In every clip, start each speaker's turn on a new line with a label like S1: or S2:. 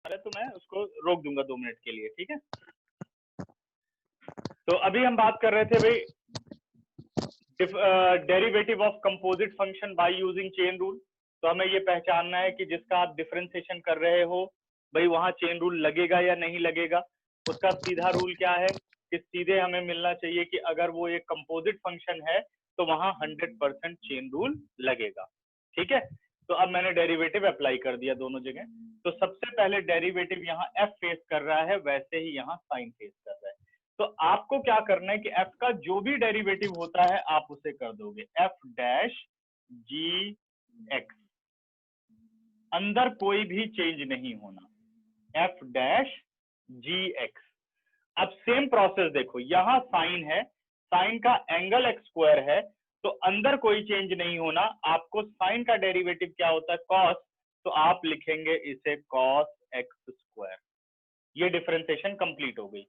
S1: है तो मैं उसको रोक दूंगा 2 मिनट के लिए, ठीक है। तो अभी हम बात कर रहे थे भाई derivative of composite function by using chain rule. तो हमें ये पहचानना है कि जिसका आप डिफरेंशिएशन कर रहे हो भाई वहां चेन रूल लगेगा या नहीं लगेगा। उसका सीधा रूल क्या है कि सीधे हमें मिलना चाहिए कि अगर वो एक कंपोजिट फंक्शन है तो वहां 100% चेन रूल लगेगा, ठीक है। तो अब मैंने डेरिवेटिव अप्लाई कर दिया दोनों जगह। तो सबसे पहले डेरिवेटिव यहाँ एफ फेस कर रहा है, वैसे ही यहाँ साइन फेस कर रहा है। तो आपको क्या करना है कि f का जो भी डेरिवेटिव होता है आप उसे कर दोगे f डैश जी एक्स, अंदर कोई भी चेंज नहीं होना, f डैश जी एक्स। अब सेम प्रोसेस देखो, यहां साइन है, साइन का एंगल एक्स स्क्वायर है, तो अंदर कोई चेंज नहीं होना। आपको साइन का डेरिवेटिव क्या होता है कॉस, तो आप लिखेंगे इसे कॉस एक्स स्क्वायर। ये डिफरेंशिएशन कंप्लीट हो गई।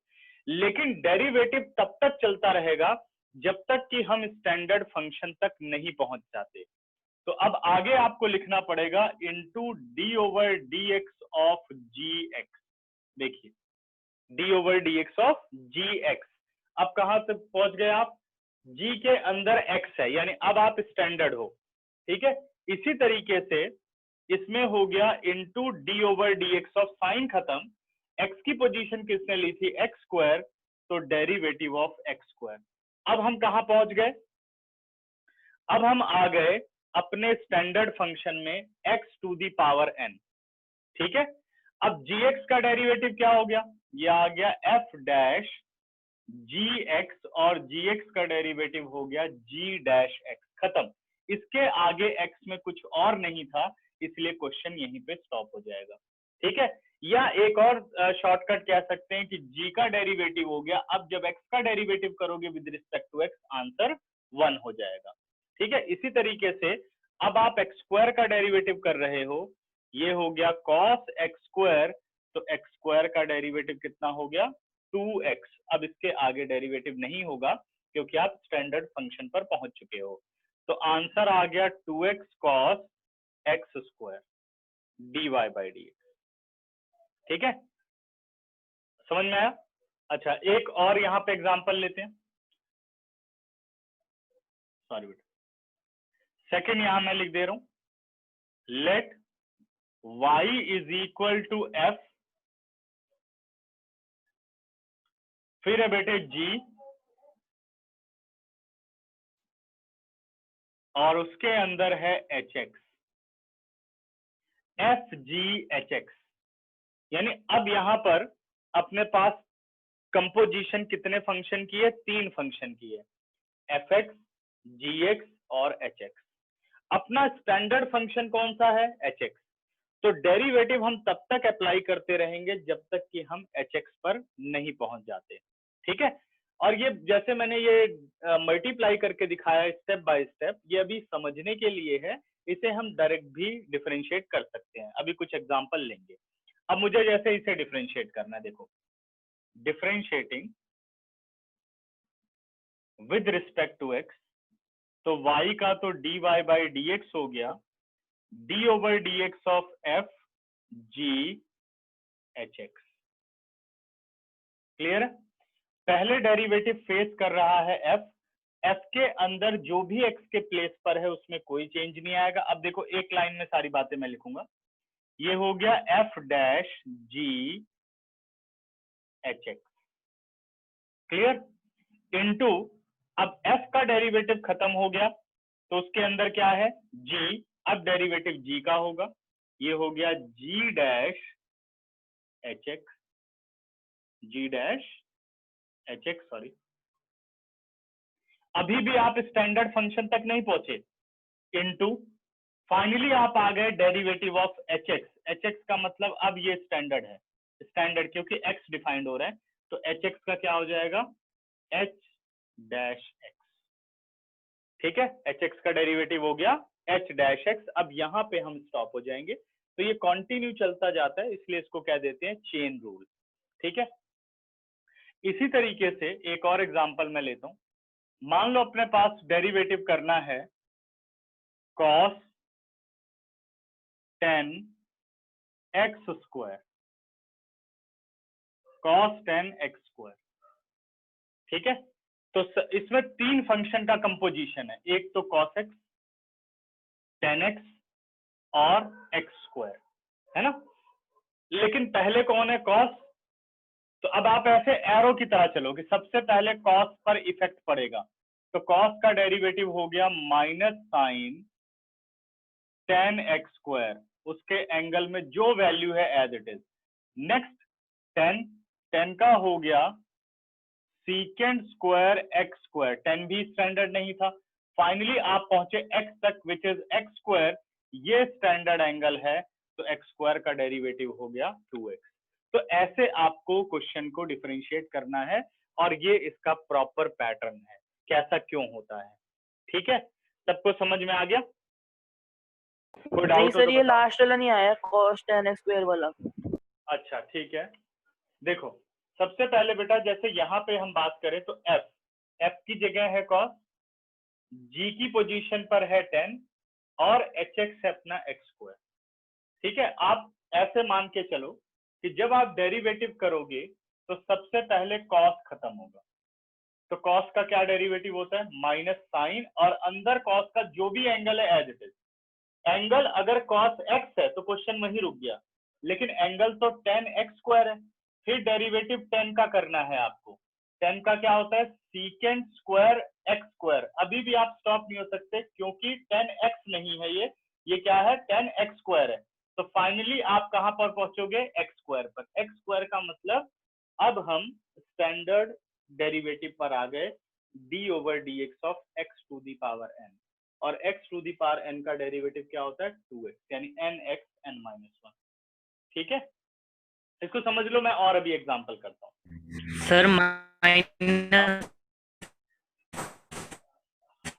S1: लेकिन डेरिवेटिव तब तक चलता रहेगा जब तक कि हम स्टैंडर्ड फंक्शन तक नहीं पहुंच जाते। तो अब आगे आपको लिखना पड़ेगा into d over d x of g x. देखिए d over d x of g x. अब कहां तक पहुंच गए आप, जी के अंदर x है, यानी अब आप स्टैंडर्ड हो, ठीक है। इसी तरीके से इसमें हो गया into d over d x of sign खत्म, x की पोजीशन किसने ली थी एक्स स्क्वायर, तो डेरिवेटिव ऑफ एक्स स्क्वायर। अब हम कहां पहुंच गए, अब हम आ गए अपने स्टैंडर्ड फंक्शन में x to the power n, ठीक है। अब gx का डेरिवेटिव क्या हो गया, ये आ गया f डैश gx और gx का डेरिवेटिव हो गया g डैश x, खत्म। इसके आगे x में कुछ और नहीं था, इसलिए क्वेश्चन यहीं पे स्टॉप हो जाएगा, ठीक है। या एक और शॉर्टकट कह सकते हैं कि g का डेरिवेटिव हो गया, अब जब x का डेरिवेटिव करोगे with respect to x answer 1 हो जाएगा, ठीक है। इसी तरीके से अब आप एक्स स्क्वायर का डेरिवेटिव कर रहे हो, ये हो गया कॉस एक्स स्क्वायर, तो एक्स स्क्वायर का डेरिवेटिव कितना हो गया 2x। अब इसके आगे डेरिवेटिव नहीं होगा क्योंकि आप स्टैंडर्ड फंक्शन पर पहुंच चुके हो। तो आंसर आ गया 2x cos x square dy by D, ठीक है, समझ में आया। अच्छा एक और यहाँ पे एग्जांपल लेते हैं, सॉरी बेटा, सेकंड यहां मैं लिख दे रहा हूं, let y is equal to f, फिर है बेटे g और उसके अंदर है hx, F G H x. यानी अब यहां पर अपने पास कंपोजिशन कितने फंक्शन की है, 3 फंक्शन की है, एफ एक्स, जी एक्स और एच एक्स। अपना स्टैंडर्ड फंक्शन कौन सा है, एच एक्स। तो डेरिवेटिव हम तब तक अप्लाई करते रहेंगे जब तक कि हम एच एक्स पर नहीं पहुंच जाते, ठीक है। और ये जैसे मैंने ये मल्टीप्लाई करके दिखाया स्टेप बाय स्टेप, ये अभी समझने के लिए है, इसे हम डायरेक्ट भी डिफरेंशिएट कर सकते हैं। अभी कुछ एग्जांपल लेंगे। अब मुझे जैसे इसे डिफरेंशिएट करना है, देखो differentiating with respect to x, तो y का तो dy बाई डी एक्स हो गया, d over d x of F G H x. Clear है, पहले डेरिवेटिव फेस कर रहा है f, f के अंदर जो भी x के प्लेस पर है उसमें कोई चेंज नहीं आएगा। अब देखो एक लाइन में सारी बातें मैं लिखूंगा, ये हो गया f dash g H x, clear, into अब f का डेरिवेटिव खत्म हो गया तो उसके अंदर क्या है g, अब डेरिवेटिव g का होगा, ये हो गया g dash H x, g dash H x, sorry. अभी भी आप स्टैंडर्ड फंक्शन तक नहीं पहुंचे, इनटू फाइनली आप आ गए derivative of H x. H x का मतलब अब ये स्टैंडर्ड है, स्टैंडर्ड क्योंकि एक्स डिफाइंड हो रहा है, तो एच एक्स का क्या हो जाएगा एच डैश एक्स, ठीक है। एच एक्स का डेरिवेटिव हो गया एच डैश एक्स। अब यहाँ पे हम स्टॉप हो जाएंगे, तो ये कंटिन्यू चलता जाता है, इसलिए इसको कह देते हैं चेन रूल, ठीक है। इसी तरीके से एक और एग्जांपल मैं लेता हूं, मान लो अपने पास डेरिवेटिव करना है cos 10 x square, cos 10x²। ठीक है, तो इसमें 3 फंक्शन का कंपोजिशन है, एक तो cos x, tan x और x², है ना। लेकिन पहले कौन है, cos। तो अब आप ऐसे एरो की तरह चलोगे, सबसे पहले cos पर इफेक्ट पड़ेगा, तो cos का डेरिवेटिव हो गया -sin 10x², उसके एंगल में जो वैल्यू है एज इट इज। नेक्स्ट 10 का हो गया secant स्क्वायर x², 10 भी स्टैंडर्ड नहीं था। फाइनली आप पहुंचे x तक, विच इज x², ये स्टैंडर्ड एंगल है, तो x² का डेरिवेटिव हो गया 2x। तो ऐसे आपको क्वेश्चन को डिफरेंशिएट करना है, और ये इसका प्रॉपर पैटर्न है, कैसा क्यों होता है। ठीक है, सबको समझ में आ गया? कोई डाउट हो
S2: सर,
S1: तो
S2: ये
S1: बताओ।
S2: लास्ट वाला नहीं आया, cos 10x² वाला।
S1: अच्छा ठीक है, देखो सबसे पहले बेटा, जैसे यहाँ पे हम बात करें तो f की जगह है cos, g की पोजीशन पर है 10 और hx है अपना x²। ठीक है, आप ऐसे मान के चलो कि जब आप डेरिवेटिव करोगे तो सबसे पहले cos खत्म होगा, तो cos का क्या डेरिवेटिव होता है, -sin, और अंदर cos का जो भी एंगल है एज इट इज। एंगल अगर cos x है तो क्वेश्चन वहीं रुक गया, लेकिन एंगल तो 10x² है, फिर डेरिवेटिव 10 का करना है आपको। 10 का क्या होता है, secant स्क्वायर x²। अभी भी आप स्टॉप नहीं हो सकते, क्योंकि 10x नहीं है, ये क्या है, 10x² है। तो फाइनली आप कहां पर पहुंचोगे, x² पर। x² का मतलब अब हम स्टैंडर्ड डेरिवेटिव पर आ गए, d/dx of x to the power n, और x to the power n का डेरिवेटिव क्या होता है, 2x, यानी nx n-1। ठीक है, इसको समझ लो, मैं और अभी एग्जांपल करता हूँ।
S2: सर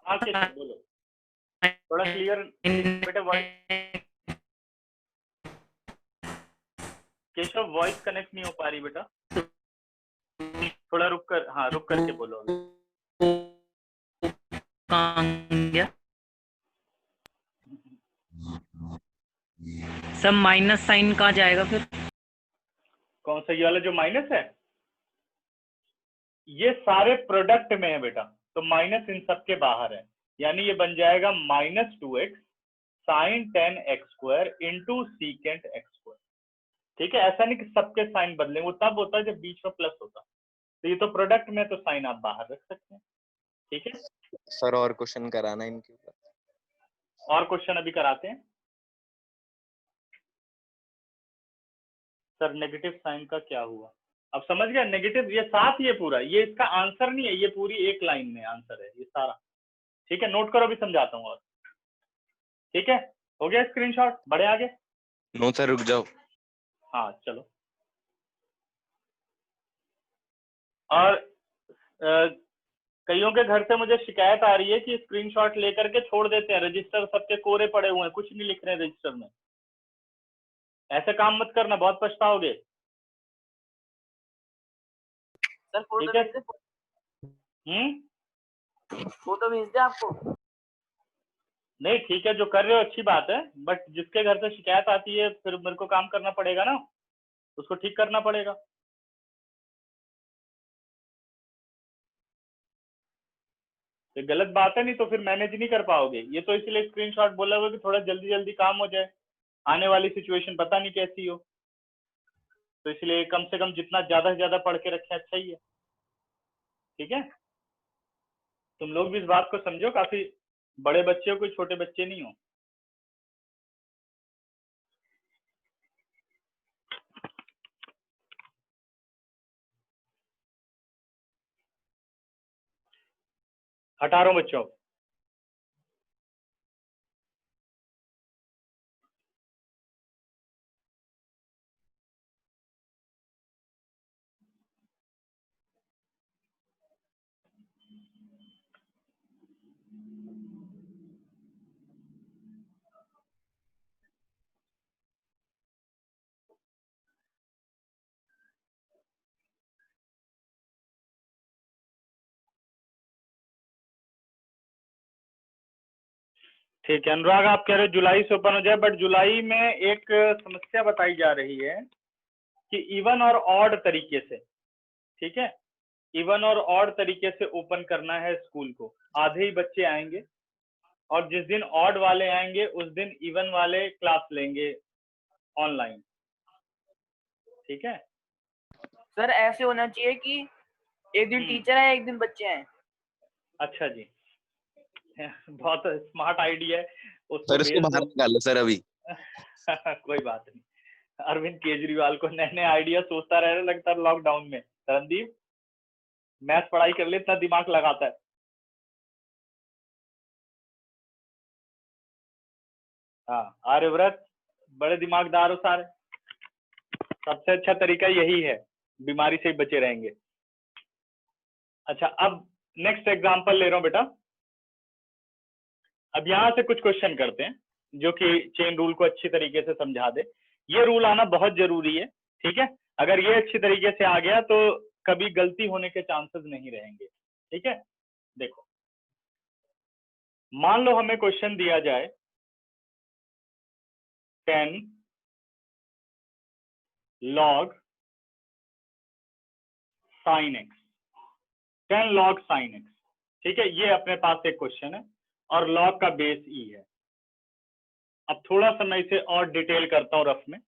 S1: हाँ केशव बोलो, थोड़ा क्लियर बेटा वॉइस, केशव वॉइस कनेक्ट नहीं हो पा रही बेटा, थोड़ा रुक कर, हाँ रुक करके बोलो अभी।
S2: सर माइनस साइन कहाँ जाएगा फिर?
S1: कौन सा, ये वाला जो माइनस है, ये सारे प्रोडक्ट में है बेटा, तो माइनस इन सब के बाहर है, यानी ये बन जाएगा -2x sin 10x² into secant x²। ठीक है, ऐसा नहीं कि सबके साइन बदले, वो तब होता है जब बीच में प्लस होता, तो ये तो प्रोडक्ट में, तो साइन आप बाहर रख सकते हैं। ठीक है
S3: सर, और क्वेश्चन कराना इनके ऊपर,
S1: और क्वेश्चन अभी कराते हैं। सर नेगेटिव साइन का क्या हुआ, अब समझ गया, नेगेटिव ये साथ ही है पूरा, ये इसका आंसर नहीं है, ये पूरी एक लाइन में आंसर है ये सारा। ठीक है, नोट करो, अभी समझाता हूँ और। ठीक है, हो गया स्क्रीनशॉट, बढ़े आगे।
S3: नो सर रुक जाओ।
S1: हाँ चलो, और कईयों के घर से मुझे शिकायत आ रही है कि स्क्रीनशॉट लेकर के छोड़ देते हैं, रजिस्टर सबके कोरे पड़े हुए हैं, कुछ नहीं लिख रहे हैं रजिस्टर में। ऐसे काम मत करना, बहुत पछताओगे।
S2: सर
S1: ठीक है,
S2: फोटो भेज दे आपको।
S1: नहीं ठीक है, जो कर रहे हो अच्छी बात है, बट जिसके घर से शिकायत आती है फिर मेरे को काम करना पड़ेगा ना, उसको ठीक करना पड़ेगा। ये गलत बात है, नहीं तो फिर मैनेज नहीं कर पाओगे। ये तो इसलिए स्क्रीनशॉट बोला हुआ कि थोड़ा जल्दी जल्दी काम हो जाए, आने वाली सिचुएशन पता नहीं कैसी हो, तो इसलिए कम से कम जितना ज्यादा से ज्यादा पढ़ के रखे अच्छा ही है। ठीक है, तुम लोग भी इस बात को समझो, काफी बड़े बच्चे हो, कोई छोटे बच्चे नहीं हो। हटा रहा हूं बच्चों। ठीक है, अनुराग आप कह रहे हो जुलाई से ओपन हो जाए, बट जुलाई में एक समस्या बताई जा रही है कि इवन और ऑड तरीके से, ठीक है, इवन और ऑड तरीके से ओपन करना है स्कूल को। आधे ही बच्चे आएंगे और जिस दिन ऑड वाले आएंगे उस दिन इवन वाले क्लास लेंगे ऑनलाइन, ठीक है।
S4: सर ऐसे होना चाहिए कि एक दिन टीचर है एक दिन बच्चे हैं।
S1: अच्छा जी, बहुत स्मार्ट आइडिया है।
S3: सर इसको बाहर निकाल लो सर अभी।
S1: कोई बात नहीं, अरविंद केजरीवाल को नए नए आइडिया सोचता रहने लगता है लॉकडाउन में। रणदीप मैथ पढ़ाई कर ले, इतना दिमाग लगाता है। हाँ आर्यव्रत, बड़े दिमागदार हो सारे। सबसे अच्छा तरीका यही है, बीमारी से ही बचे रहेंगे। अच्छा अब नेक्स्ट एग्जांपल ले रहा हूं बेटा। अब यहां से कुछ क्वेश्चन करते हैं जो कि चेन रूल को अच्छी तरीके से समझा दे। ये रूल आना बहुत जरूरी है, ठीक है। अगर ये अच्छी तरीके से आ गया तो कभी गलती होने के चांसेस नहीं रहेंगे, ठीक है। देखो मान लो हमें क्वेश्चन दिया जाए 10 log sin x, 10 log sin x, ठीक है। ये अपने पास एक क्वेश्चन है और log का बेस e है। अब थोड़ा सा मैं इसे और डिटेल करता हूं रफ में।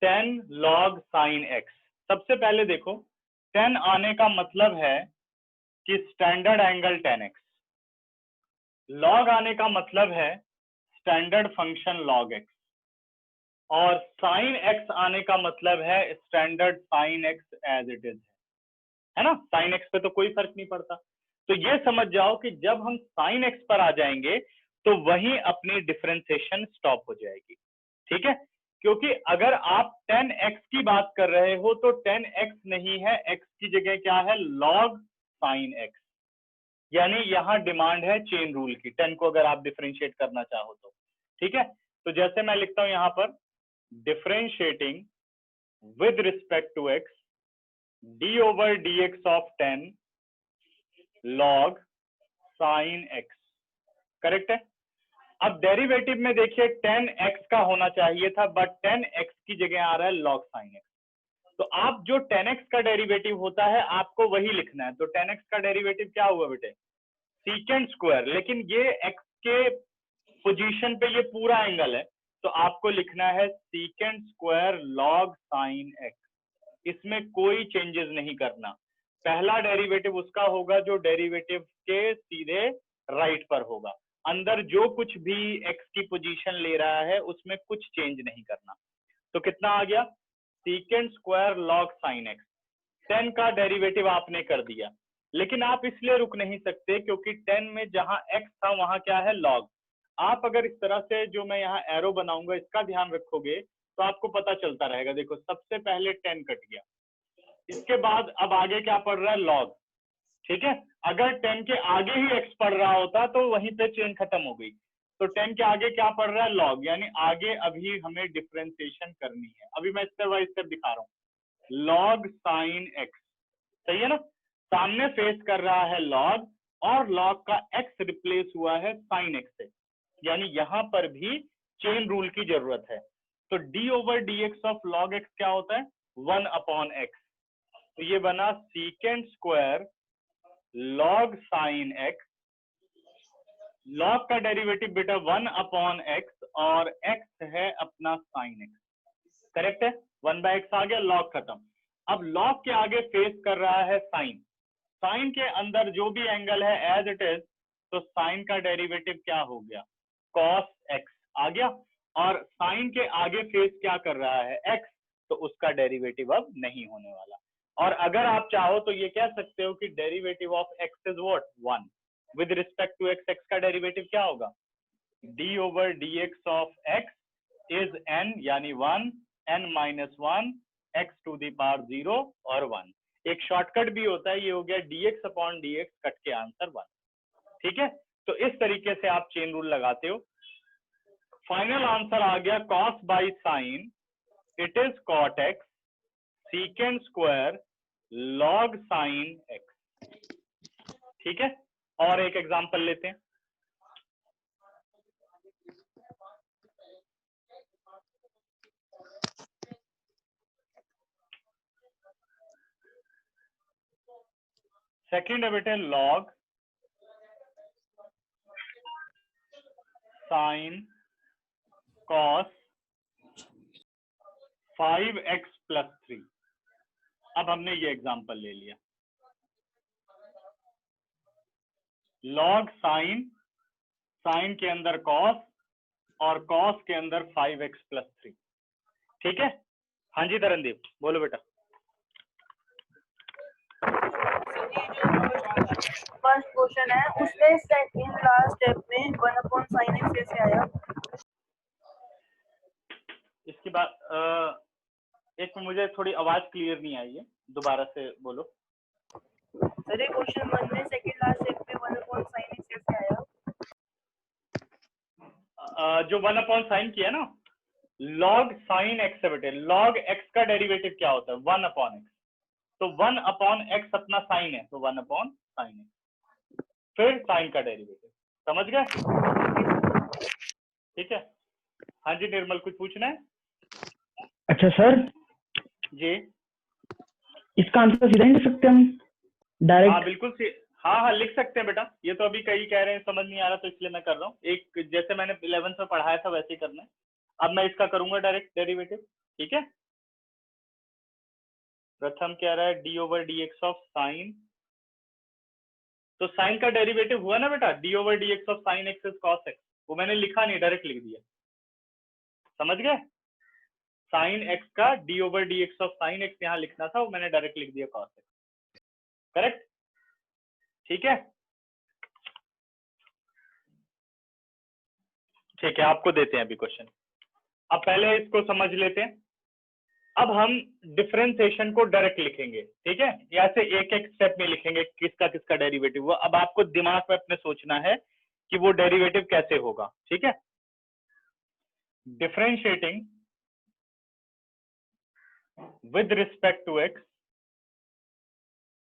S1: 10 log sin x, सबसे पहले देखो 10 आने का मतलब है कि स्टैंडर्ड एंगल 10x, log आने का मतलब है स्टैंडर्ड फंक्शन log x, और sin x आने का मतलब है standard sin x as it is है ना। sin x पे तो कोई फर्क नहीं पड़ता। तो ये समझ जाओ कि जब हम sin x पर आ जाएंगे तो वहीं अपनी डिफरेंशिएशन स्टॉप हो जाएगी, ठीक है। क्योंकि अगर आप 10x की बात कर रहे हो तो 10x नहीं है, x की जगह क्या है, log sin x। यानी यहां डिमांड है चेन रूल की, 10 को अगर आप डिफरेंशिएट करना चाहो तो, ठीक है। तो जैसे मैं लिखता हूं यहां पर differentiating with respect to x d over dx of 10 log sin x, correct है। अब डेरिवेटिव में देखिए 10x का होना चाहिए था, बट 10x की जगह आ रहा है log sin x। तो आप जो 10x का डेरिवेटिव होता है आपको वही लिखना है। तो 10x का डेरिवेटिव क्या हुआ बेटे, सीकेंड स्क्वायर, लेकिन ये x के पोजीशन पे ये पूरा एंगल है तो आपको लिखना है secant square log sin x। इसमें कोई चेंजेस नहीं करना। पहला डेरिवेटिव उसका होगा जो डेरिवेटिव के सीधे राइट पर होगा। अंदर जो कुछ भी x की पोजीशन ले रहा है उसमें कुछ चेंज नहीं करना। तो कितना आ गया, secant square log sin x। 10 का डेरिवेटिव आपने कर दिया, लेकिन आप इसलिए रुक नहीं सकते क्योंकि 10 में जहां x था वहां क्या है, log। आप अगर इस तरह से जो मैं यहाँ एरो बनाऊंगा इसका ध्यान रखोगे तो आपको पता चलता रहेगा। देखो सबसे पहले 10 कट गया, इसके बाद अब आगे क्या पड़ रहा है, log, ठीक है। अगर 10 के आगे ही x पड़ रहा होता तो वहीं पे चेन खत्म हो गई। तो 10 के आगे क्या पड़ रहा है, log, यानी आगे अभी हमें डिफरेंशिएशन करनी है। अभी मैं स्टेप बाय स्टेप दिखा रहा हूँ। log sin x, सही है ना, सामने फेस कर रहा है log और log का x रिप्लेस हुआ है sin x से, यानी यहां पर भी चेन रूल की जरूरत है। तो d over dx of log x क्या होता है, 1 अपॉन x। तो ये बना secant square log sin x, log का डेरिवेटिव बेटा 1 अपॉन x और x है अपना sin x, करेक्ट है। 1/x आ गया, log खत्म। अब log के आगे फेस कर रहा है sin, sin के अंदर जो भी एंगल है एज इट इज, तो sin का डेरिवेटिव क्या हो गया, cos x आ गया। और sin के आगे फेस क्या कर रहा है, x, तो उसका डेरिवेटिव अब नहीं होने वाला। और अगर आप चाहो तो ये कह सकते हो कि derivative of x is what, 1। With respect to x, x का डेरिवेटिव क्या होगा, d over dx of x is n, यानी 1, n minus 1, x to the power 0 और 1। एक शॉर्टकट भी होता है, ये हो गया dx अपॉन dx, कट के आंसर 1, ठीक है। तो इस तरीके से आप चेन रूल लगाते हो। फाइनल आंसर आ गया cos by sine, it is cot x, secant square log sin x, ठीक है। और एक एग्जांपल लेते हैं। सेकंड है बेटे लॉग साइन कॉस 5x + 3। अब हमने ये एग्जांपल ले लिया, लॉग साइन, साइन के अंदर कॉस और कॉस के अंदर 5x + 3। ठीक है, हाँ जी तरनदीप बोलो बेटा।
S4: फर्स्ट क्वेश्चन है उसमें सेकंड लास्ट स्टेप में 1/sin x कैसे आया?
S1: इसके बाद एक मुझे थोड़ी आवाज क्लियर नहीं आई है, दोबारा से बोलो।
S4: सर ये क्वेश्चन 1 में सेकंड लास्ट स्टेप में 1/sin x कैसे आया?
S1: जो 1/sin किया ना, log sin x है बेटे, log x का डेरिवेटिव क्या होता है? 1/x। तो 1/x अपना साइन है, तो 1/sin x, फिर साइन का डेरिवेटिव। समझ गए? ठीक है, हाँ जी निर्मल कुछ पूछना है?
S5: अच्छा सर,
S1: जी
S5: इसका आंसर सीधा ही लिख सकते हैं हम
S1: हाँ
S5: डायरेक्ट?
S1: बिल्कुल हाँ लिख सकते हैं बेटा। ये तो अभी कई कह रहे हैं समझ नहीं आ रहा, तो इसलिए मैं कर रहा हूँ। एक जैसे मैंने 11th में पढ़ाया था वैसे ही करना है। अब मैं इसका करूंगा डायरेक्ट डेरिवेटिव। ठीक है, प्रथम कह रहा है d/dx ऑफ साइन, तो साइन का डेरिवेटिव हुआ ना बेटा, d/dx of sine x is cos x। वो मैंने लिखा नहीं, डायरेक्ट लिख दिया। समझ गए? साइन x का d/dx ऑफ साइन x यहाँ लिखना था, वो मैंने डायरेक्ट लिख दिया cos x। करेक्ट? ठीक है, ठीक है, आपको देते हैं अभी क्वेश्चन। अब पहले इसको समझ लेते हैं। अब हम डिफरेंशिएशन को डायरेक्ट लिखेंगे। ठीक है, ऐसे एक एक स्टेप में लिखेंगे किसका किसका डेरिवेटिव हुआ। अब आपको दिमाग में अपने सोचना है कि वो डेरिवेटिव कैसे होगा। ठीक है, differentiating with respect to x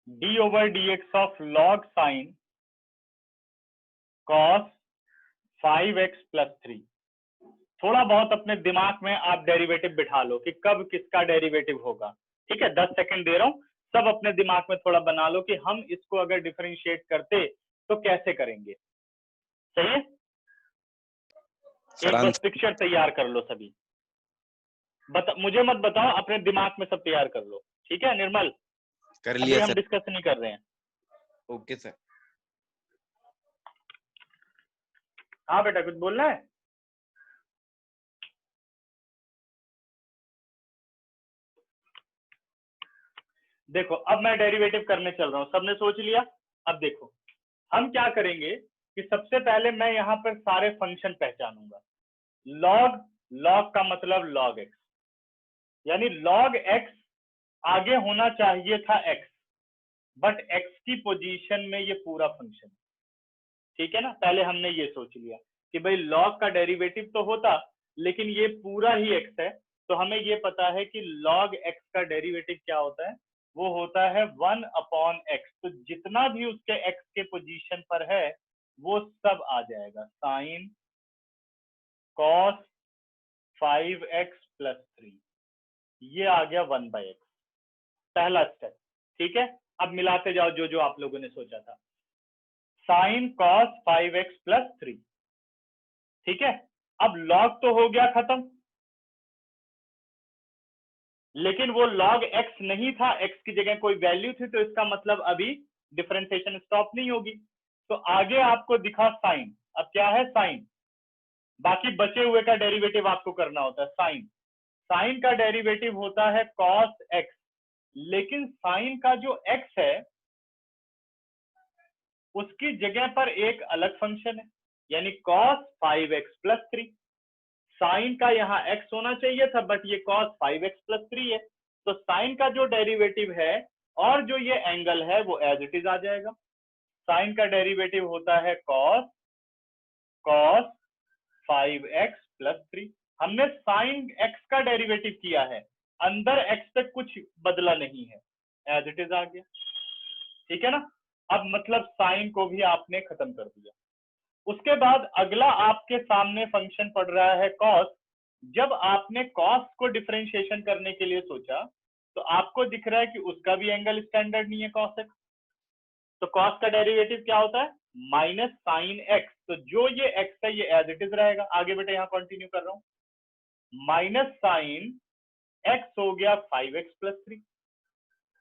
S1: d/dx of log sin cos 5x + 3। थोड़ा बहुत अपने दिमाग में आप डेरिवेटिव बिठा लो कि कब किसका डेरिवेटिव होगा। ठीक है, 10 सेकंड दे रहा हूं, सब अपने दिमाग में थोड़ा बना लो कि हम इसको अगर डिफरेंशिएट करते तो कैसे करेंगे। सही है, एक बस पिक्चर तैयार कर लो सभी। मुझे मत बताओ, अपने दिमाग में सब तैयार कर लो। ठीक है निर्मल,
S3: कर
S1: अभी
S3: लिया
S1: हम
S3: सर।
S1: डिस्कस नहीं कर रहे हैं।
S3: Okay sir.
S1: हाँ बेटा कुछ बोलना है? देखो अब मैं डेरिवेटिव करने चल रहा हूं, सबने सोच लिया। अब देखो हम क्या करेंगे कि सबसे पहले मैं यहाँ पर सारे फंक्शन पहचानूंगा। लॉग, लॉग का मतलब लॉग एक्स, यानी लॉग एक्स आगे होना चाहिए था एक्स, बट एक्स की पोजीशन में ये पूरा फंक्शन। ठीक है ना, पहले हमने ये सोच लिया कि भाई लॉग का डेरिवेटिव तो होता लेकिन ये पूरा ही एक्स है, तो हमें ये पता है कि लॉग एक्स का डेरिवेटिव क्या होता है, वो होता है 1/x। तो जितना भी उसके एक्स के पोजीशन पर है वो सब आ जाएगा, साइन कॉस 5x + 3, ये आ गया 1/x, पहला स्टेप। ठीक है, अब मिलाते जाओ जो जो आप लोगों ने सोचा था। Sine cos 5x + 3। ठीक है, अब लॉग तो हो गया खत्म, लेकिन वो log x नहीं था, x की जगह कोई वैल्यू थी, तो इसका मतलब अभी डिफरेंशिएशन स्टॉप नहीं होगी। तो आगे आपको दिखा साइन, अब क्या है साइन, बाकी बचे हुए का डेरिवेटिव आपको करना होता है साइन। साइन का डेरिवेटिव होता है cos x, लेकिन साइन का जो x है उसकी जगह पर एक अलग फंक्शन है, यानी cos 5x + 3। साइन का यहाँ x होना चाहिए था, बट ये cos 5x + 3 है, तो साइन का जो डेरिवेटिव है और जो ये एंगल है वो एज इट इज आ जाएगा। साइन का डेरिवेटिव होता है cos 5x + 3। हमने साइन x का डेरिवेटिव किया है, अंदर x पे कुछ बदला नहीं है, एज इट इज आ गया। ठीक है ना, अब मतलब साइन को भी आपने खत्म कर दिया। उसके बाद अगला आपके सामने फंक्शन पड़ रहा है कॉस। जब आपने कॉस को डिफरेंशिएशन करने के लिए सोचा तो आपको दिख रहा है कि उसका भी एंगल स्टैंडर्ड नहीं है cos x, तो कॉस का डेरिवेटिव क्या होता है? Minus sine x. तो जो ये एक्स है ये एज इट इज रहेगा। आगे बेटा यहाँ कंटिन्यू कर रहा हूँ। माइनस साइन एक्स हो गया 5x+3।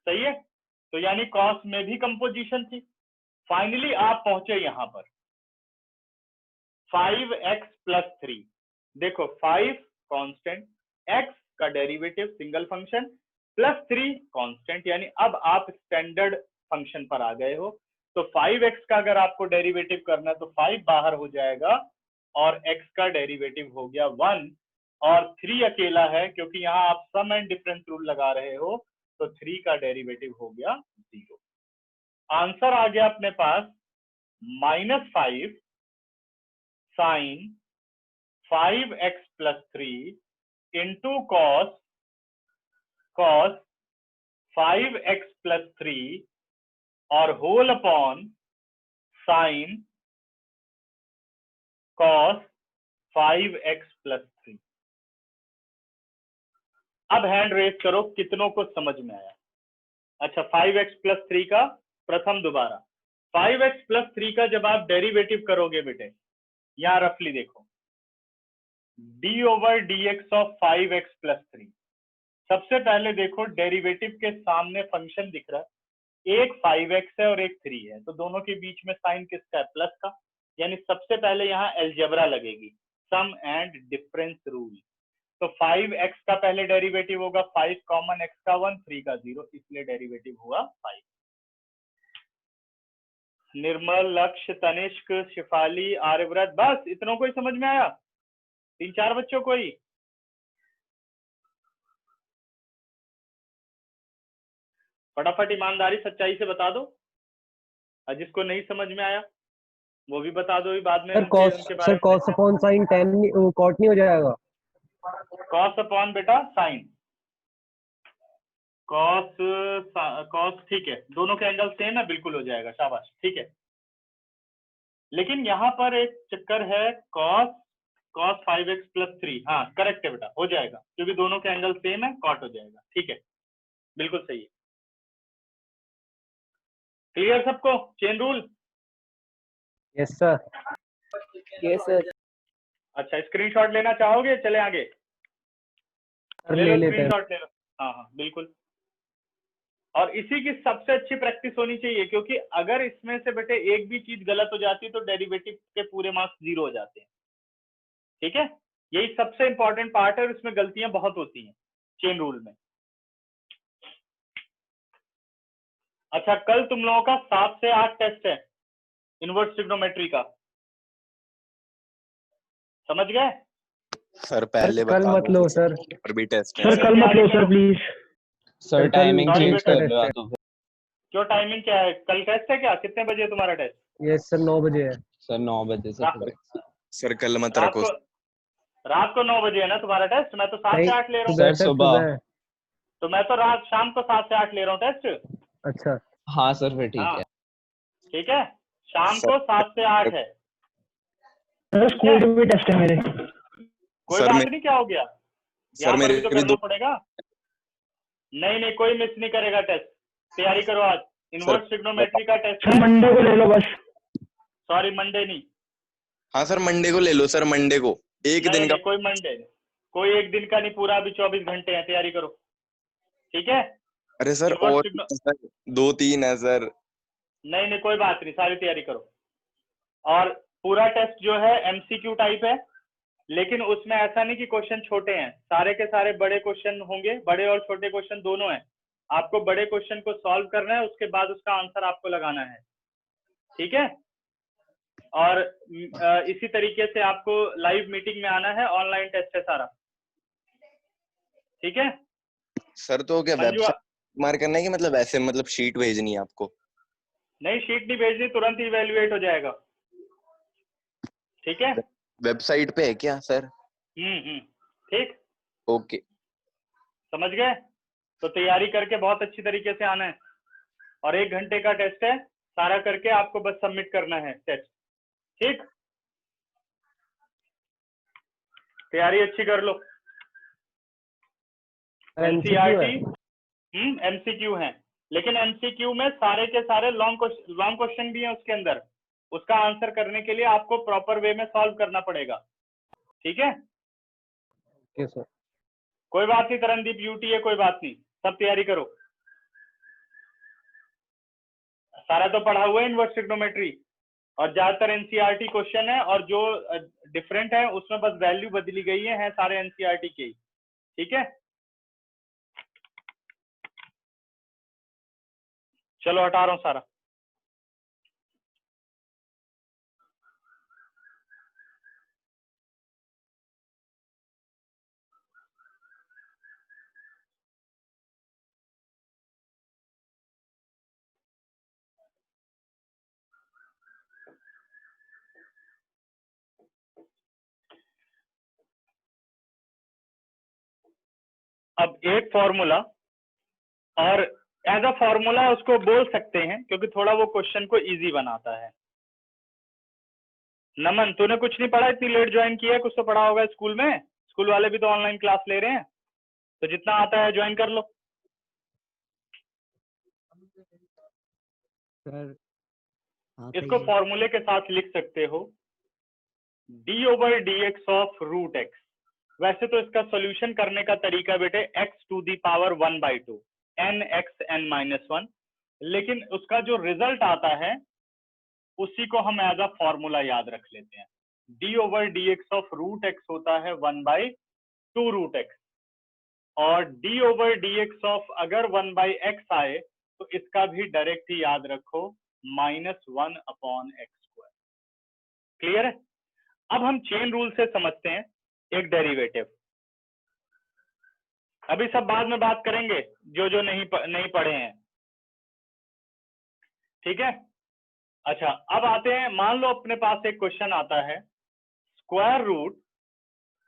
S1: सही है। तो यानी कॉस में भी कंपोजिशन थी। फाइनली आप पहुंचे यहां पर 5x+3। देखो 5 कांस्टेंट, x का derivative single function plus 3 constant, यानी अब आप स्टैंडर्ड फंक्शन पर आ गए हो। तो 5x का अगर आपको डेरिवेटिव करना है तो 5 बाहर हो जाएगा और x का डेरिवेटिव हो गया 1 और 3 अकेला है क्योंकि यहाँ आप सम एंड डिफरेंस रूल लगा रहे हो। तो 3 का डेरिवेटिव हो गया 0। आंसर आ गया अपने पास -5 sign 5x+3 into cos 5x+3 और whole upon sine cos 5x+3। अब हैंड रेज करो कितनों को समझ में आया। अच्छा 5x+3 का प्रथम दोबारा 5x+3 का जब आप डेरिवेटिव करोगे बेटे, यहां रफली देखो d/dx ऑफ 5x+3। सबसे पहले देखो डेरिवेटिव के सामने फंक्शन दिख रहा है, एक 5x है और एक 3 है, तो दोनों के बीच में साइन किसका है? प्लस का। यानी सबसे पहले यहाँ एलजेब्रा लगेगी, सम एंड डिफरेंस रूल। तो 5x का पहले डेरिवेटिव होगा 5 कॉमन, x का 1, 3 का 0, इसलिए डेरिवेटिव हुआ 5। निर्मल, लक्ष्य, तनिष्क, शिफाली, आर्यव्रत, बस इतनों को ही समझ में आया? 3-4 बच्चों को ही? फटाफट ईमानदारी सच्चाई से बता दो। और जिसको नहीं समझ में आया वो भी बता दो, बाद में
S6: sir cos upon sine tan cot नहीं हो जाएगा?
S1: कॉस अपॉन बेटा साइन, कॉस ठीक है, दोनों के एंगल सेम है, बिल्कुल हो जाएगा, शाबाश, ठीक है। लेकिन यहाँ पर एक चक्कर है, कॉस 5x+3, हाँ करेक्ट है बेटा, हो जाएगा क्योंकि दोनों के एंगल सेम है, कॉट हो जाएगा, ठीक है, बिल्कुल सही है। क्लियर सबको chain rule?
S6: Yes sir.
S4: Yes sir.
S1: अच्छा स्क्रीनशॉट लेना चाहोगे? चले आगे, ले लो स्क्रीनशॉट, ले लो। हाँ हाँ बिल्कुल। और इसी की सबसे अच्छी प्रैक्टिस होनी चाहिए, क्योंकि अगर इसमें से बेटे एक भी चीज गलत हो जाती है तो डेरिवेटिव के पूरे मार्क्स 0 हो जाते हैं। ठीक है, यही सबसे इंपॉर्टेंट पार्ट है और इसमें गलतियां बहुत होती हैं चेन रूल में। अच्छा कल तुम लोगों का 7 से 8 टेस्ट है इनवर्स ट्रिग्नोमेट्री का, समझ गए?
S3: सर पहले
S6: कल
S3: बता
S6: मत
S3: दो
S6: लो सर।
S3: और भी टेस्ट है
S5: सर
S3: सर।
S5: कल मत लो sir please.
S7: Sir timing
S1: sorry
S7: change
S1: बेटा,
S7: कर लो तो फिर।
S1: क्यों टाइमिंग क्या है? कल टेस्ट है क्या? कितने बजे है तुम्हारा टेस्ट?
S6: यस सर 9 बजे है।
S7: सर 9 बजे से सुबह।
S3: सर कल मत
S1: रात
S3: रखो।
S1: को, रात को 9 बजे है ना तुम्हारा टेस्ट? मैं तो 7 से 8 ले रहा हूँ।
S7: सर सुबह।
S1: तो मैं तो रात शाम को 7 से 8 ले रहा हूँ टेस्ट।
S6: अच्छा
S7: हाँ सर फिर ठीक है।
S1: ठीक है, शाम को 7 से 8 है।
S5: सर स्कूल में भी टेस्ट है मेरे।
S1: कोई
S3: सर
S1: बात नहीं, क्या हो गया,
S3: सर
S1: यहाँ पर
S3: मेरे
S1: भी तो
S3: भी
S1: करना
S3: दो
S1: पड़ेगा। नहीं नहीं कोई मिस नहीं करेगा टेस्ट, तैयारी करो आज। इनवर्स ट्रिग्नोमेट्री का टेस्ट
S5: सर
S1: है।
S5: मंडे को ले लो बस।
S1: सॉरी मंडे नहीं।
S3: हाँ सर मंडे को ले लो सर, मंडे को एक
S1: नहीं,
S3: दिन का।
S1: नहीं कोई मंडे नहीं, कोई एक दिन का नहीं, पूरा अभी 24 घंटे हैं, तैयारी करो। ठीक है,
S3: अरे सर
S1: इनवर्स
S3: और
S1: ट्रिग्नो-
S3: 2-3 है सर।
S1: नहीं नहीं कोई बात नहीं, सारी तैयारी करो। और पूरा टेस्ट जो है एमसीक्यू टाइप है, लेकिन उसमें ऐसा नहीं कि क्वेश्चन छोटे हैं, सारे के सारे बड़े क्वेश्चन होंगे, बड़े और छोटे क्वेश्चन दोनों हैं। आपको बड़े क्वेश्चन को सॉल्व करना है, उसके बाद उसका आंसर आपको लगाना है। ठीक है, और इसी तरीके से आपको लाइव मीटिंग में आना है, ऑनलाइन टेस्ट है सारा। ठीक है
S3: सर तो क्या
S1: मंजू,
S3: वेबसाइट मार करना है कि मतलब ऐसे मतलब शीट भेजनी है आपको?
S1: नहीं शीट नहीं भेजनी, तुरंत इवेल्युएट हो जाएगा। ठीक है,
S3: वेबसाइट पे है क्या सर?
S1: ठीक,
S3: ओके
S1: समझ गए? तो तैयारी करके बहुत अच्छी तरीके से आना है, और 1 घंटे का टेस्ट है, सारा करके आपको बस सबमिट करना है टेस्ट। ठीक, तैयारी अच्छी कर लो। एनसीईआरटी एमसीक्यू है, लेकिन एमसीक्यू में सारे के सारे लॉन्ग क्वेश्चन भी हैं उसके अंदर, उसका आंसर करने के लिए आपको प्रॉपर वे में सॉल्व करना पड़ेगा। ठीक है,
S6: ओके सर।
S1: कोई बात नहीं तरनदीप, यूटी है कोई बात नहीं, सब तैयारी करो। सारा तो पढ़ा हुआ है इनवर्स ट्रिग्नोमेट्री, और ज्यादातर एनसीईआरटी क्वेश्चन है, और जो डिफरेंट है उसमें बस वैल्यू बदली गई है सारे एनसीईआरटी के ही। ठीक है, चलो हटा रहा हूं सारा। अब एक फॉर्मूला, और एज अ फॉर्मूला उसको बोल सकते हैं क्योंकि थोड़ा वो क्वेश्चन को इजी बनाता है। नमन, तूने कुछ नहीं पढ़ा, इतनी लेट ज्वाइन किया है, कुछ तो पढ़ा होगा स्कूल में, स्कूल वाले भी तो ऑनलाइन क्लास ले रहे हैं, तो जितना आता है ज्वाइन कर लो।
S8: सर
S1: इसको फॉर्मूले के साथ लिख सकते हो, d/dx ऑफ रूट एक्स। वैसे तो इसका सॉल्यूशन करने का तरीका बेटे x⁴ 1/2 nxn-1, लेकिन उसका जो रिजल्ट आता है उसी को हम एज अ फॉर्मूला याद रख लेते हैं। d/dx ऑफ रूट एक्स होता है 1/2 रूट एक्स, और d/dx ऑफ अगर 1/x आए तो इसका भी डायरेक्ट ही याद रखो -1/x²। क्लियर है? अब हम चेन रूल से समझते हैं एक डेरिवेटिव, अभी सब बाद में बात करेंगे जो जो नहीं पढ़े हैं। ठीक है, अच्छा अब आते हैं, मान लो अपने पास एक क्वेश्चन आता है, square root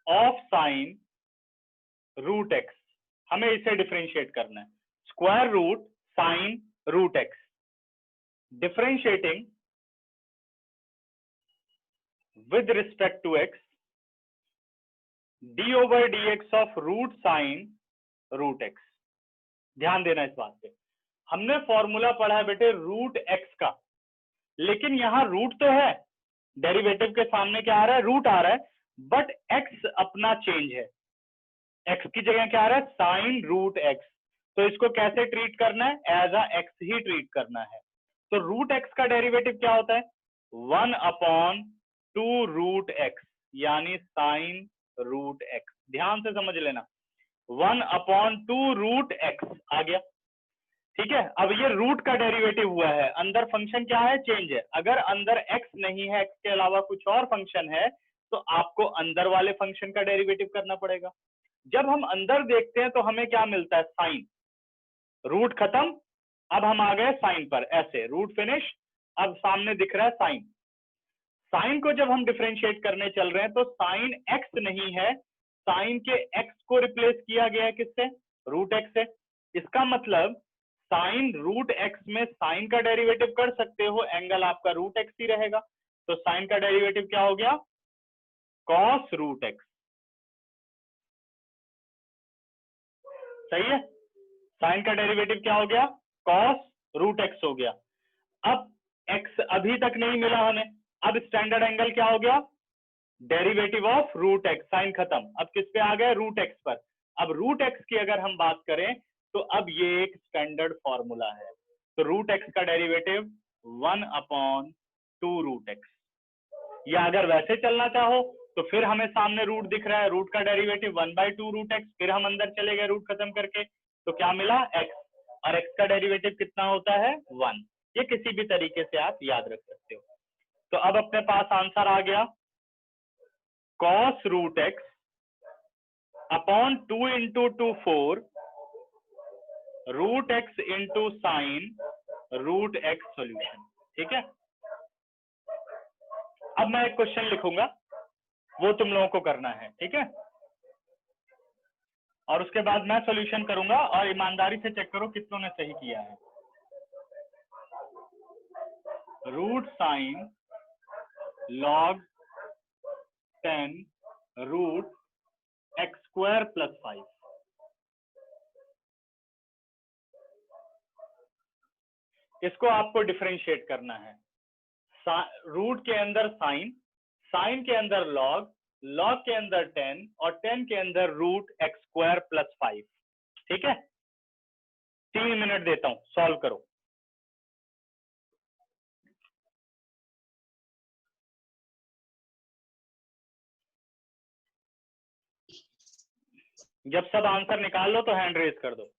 S1: of sine root x, हमें इसे डिफरेंशिएट करना है। Square root sine root x, differentiating with respect to x, d/dx of root sine root x। ध्यान देना इस बात पे, हमने फॉर्मूला पढ़ा है बेटे रूट x का, लेकिन यहाँ रूट तो है, डेरिवेटिव के सामने क्या आ रहा है, रूट आ रहा है, बट x अपना चेंज है, x की जगह क्या आ रहा है, साइन रूट x। तो इसको कैसे ट्रीट करना है, एज अ x ही ट्रीट करना है। तो रूट x का डेरिवेटिव क्या होता है, 1/2 रूट x, यानी साइन रूट x। ध्यान से समझ लेना, 1/2 रूट x आ गया। ठीक है, अब ये रूट का डेरिवेटिव हुआ है, अंदर फंक्शन क्या है, चेंज है। अगर अंदर x नहीं है, x के अलावा कुछ और फंक्शन है, तो आपको अंदर वाले फंक्शन का डेरिवेटिव करना पड़ेगा। जब हम अंदर देखते हैं तो हमें क्या मिलता है, साइन, रूट खत्म, अब हम आ गए साइन पर, ऐसे रूट फिनिश, अब सामने दिख रहा है साइन। साइन को जब हम डिफरेंशिएट करने चल रहे हैं तो साइन एक्स नहीं है, साइन के एक्स को रिप्लेस किया गया है किससे, रूट एक्स से। इसका मतलब साइन रूट एक्स में साइन का डेरिवेटिव कर सकते हो, एंगल आपका रूट एक्स ही रहेगा। तो साइन का डेरिवेटिव क्या हो गया, कॉस रूट एक्स। सही है, साइन का डेरिवेटिव क्या हो गया, कॉस रूट एक्स हो गया। अब एक्स अभी तक नहीं मिला हमें, अब स्टैंडर्ड एंगल क्या हो गया, derivative of root x, sine खत्म, अब किस पे आ गए, रूट एक्स पर। अब रूट एक्स की अगर हम बात करें तो अब ये एक स्टैंडर्ड फॉर्मूला है, तो रूट एक्स का डेरिवेटिव 1/2 रूट एक्स। या अगर वैसे चलना चाहो तो फिर हमें सामने रूट दिख रहा है, रूट का डेरिवेटिव 1/2 रूट एक्स, फिर हम अंदर चले गए रूट खत्म करके, तो क्या मिला, एक्स, और एक्स का डेरिवेटिव कितना होता है, 1। ये किसी भी तरीके से आप याद रख सकते हो। तो अब अपने पास आंसर आ गया, cos root x upon 2 × 2 4 root x into sine root x solution. ठीक है, अब मैं एक क्वेश्चन लिखूंगा, वो तुम लोगों को करना है, ठीक है, और उसके बाद मैं सॉल्यूशन करूंगा, और ईमानदारी से चेक करो कितनों ने सही किया है। Root sine log 10 root x² + 5। इसको आपको डिफरेंशिएट करना है। रूट के अंदर साइन, साइन के अंदर लॉग, लॉग के अंदर 10 और 10 के अंदर रूट एक्स स्क्वायर प्लस 5। ठीक है, 3 मिनट देता हूं, सॉल्व करो। जब सब आंसर निकाल लो तो हैंड रेज कर दो,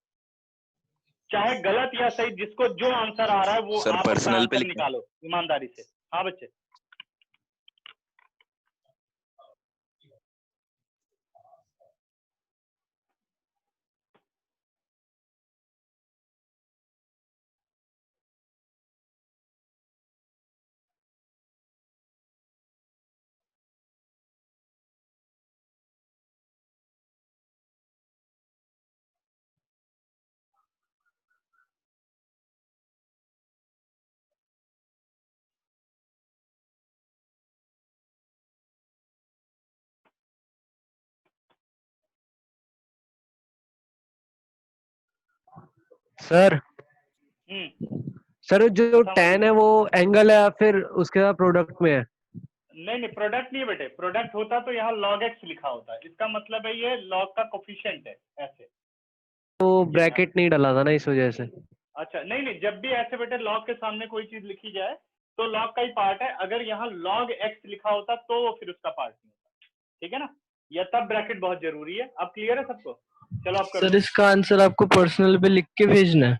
S1: चाहे गलत या सही, जिसको जो आंसर आ रहा है वो
S3: सर
S1: आप अपना
S3: पर्सनल पे
S1: आंसर निकालो ईमानदारी से। हाँ बच्चे,
S6: सर सर जो
S1: समझ
S6: tan
S1: लो।
S6: है वो एंगल है या फिर उसके साथ प्रोडक्ट में है?
S1: नहीं नहीं, प्रोडक्ट नहीं है बेटे, प्रोडक्ट होता तो यहाँ log x लिखा होता है, इसका मतलब है ये log का कोफिशिएंट है ऐसे।
S6: तो ब्रैकेट नहीं डाला था ना इस वजह से।
S1: अच्छा नहीं नहीं, जब भी ऐसे बेटे log के सामने कोई चीज लिखी जाए तो log का ही पार्ट है, अगर यहाँ log x लिखा होता तो वो फिर उसका पार्ट नहीं होता। ठीक है ना, या तब ब्रैकेट बहुत जरूरी है। अब क्लियर है सबको? चलो आप कर
S5: सर
S1: दो।
S5: इसका आंसर आपको पर्सनल पे लिख के भेजना है?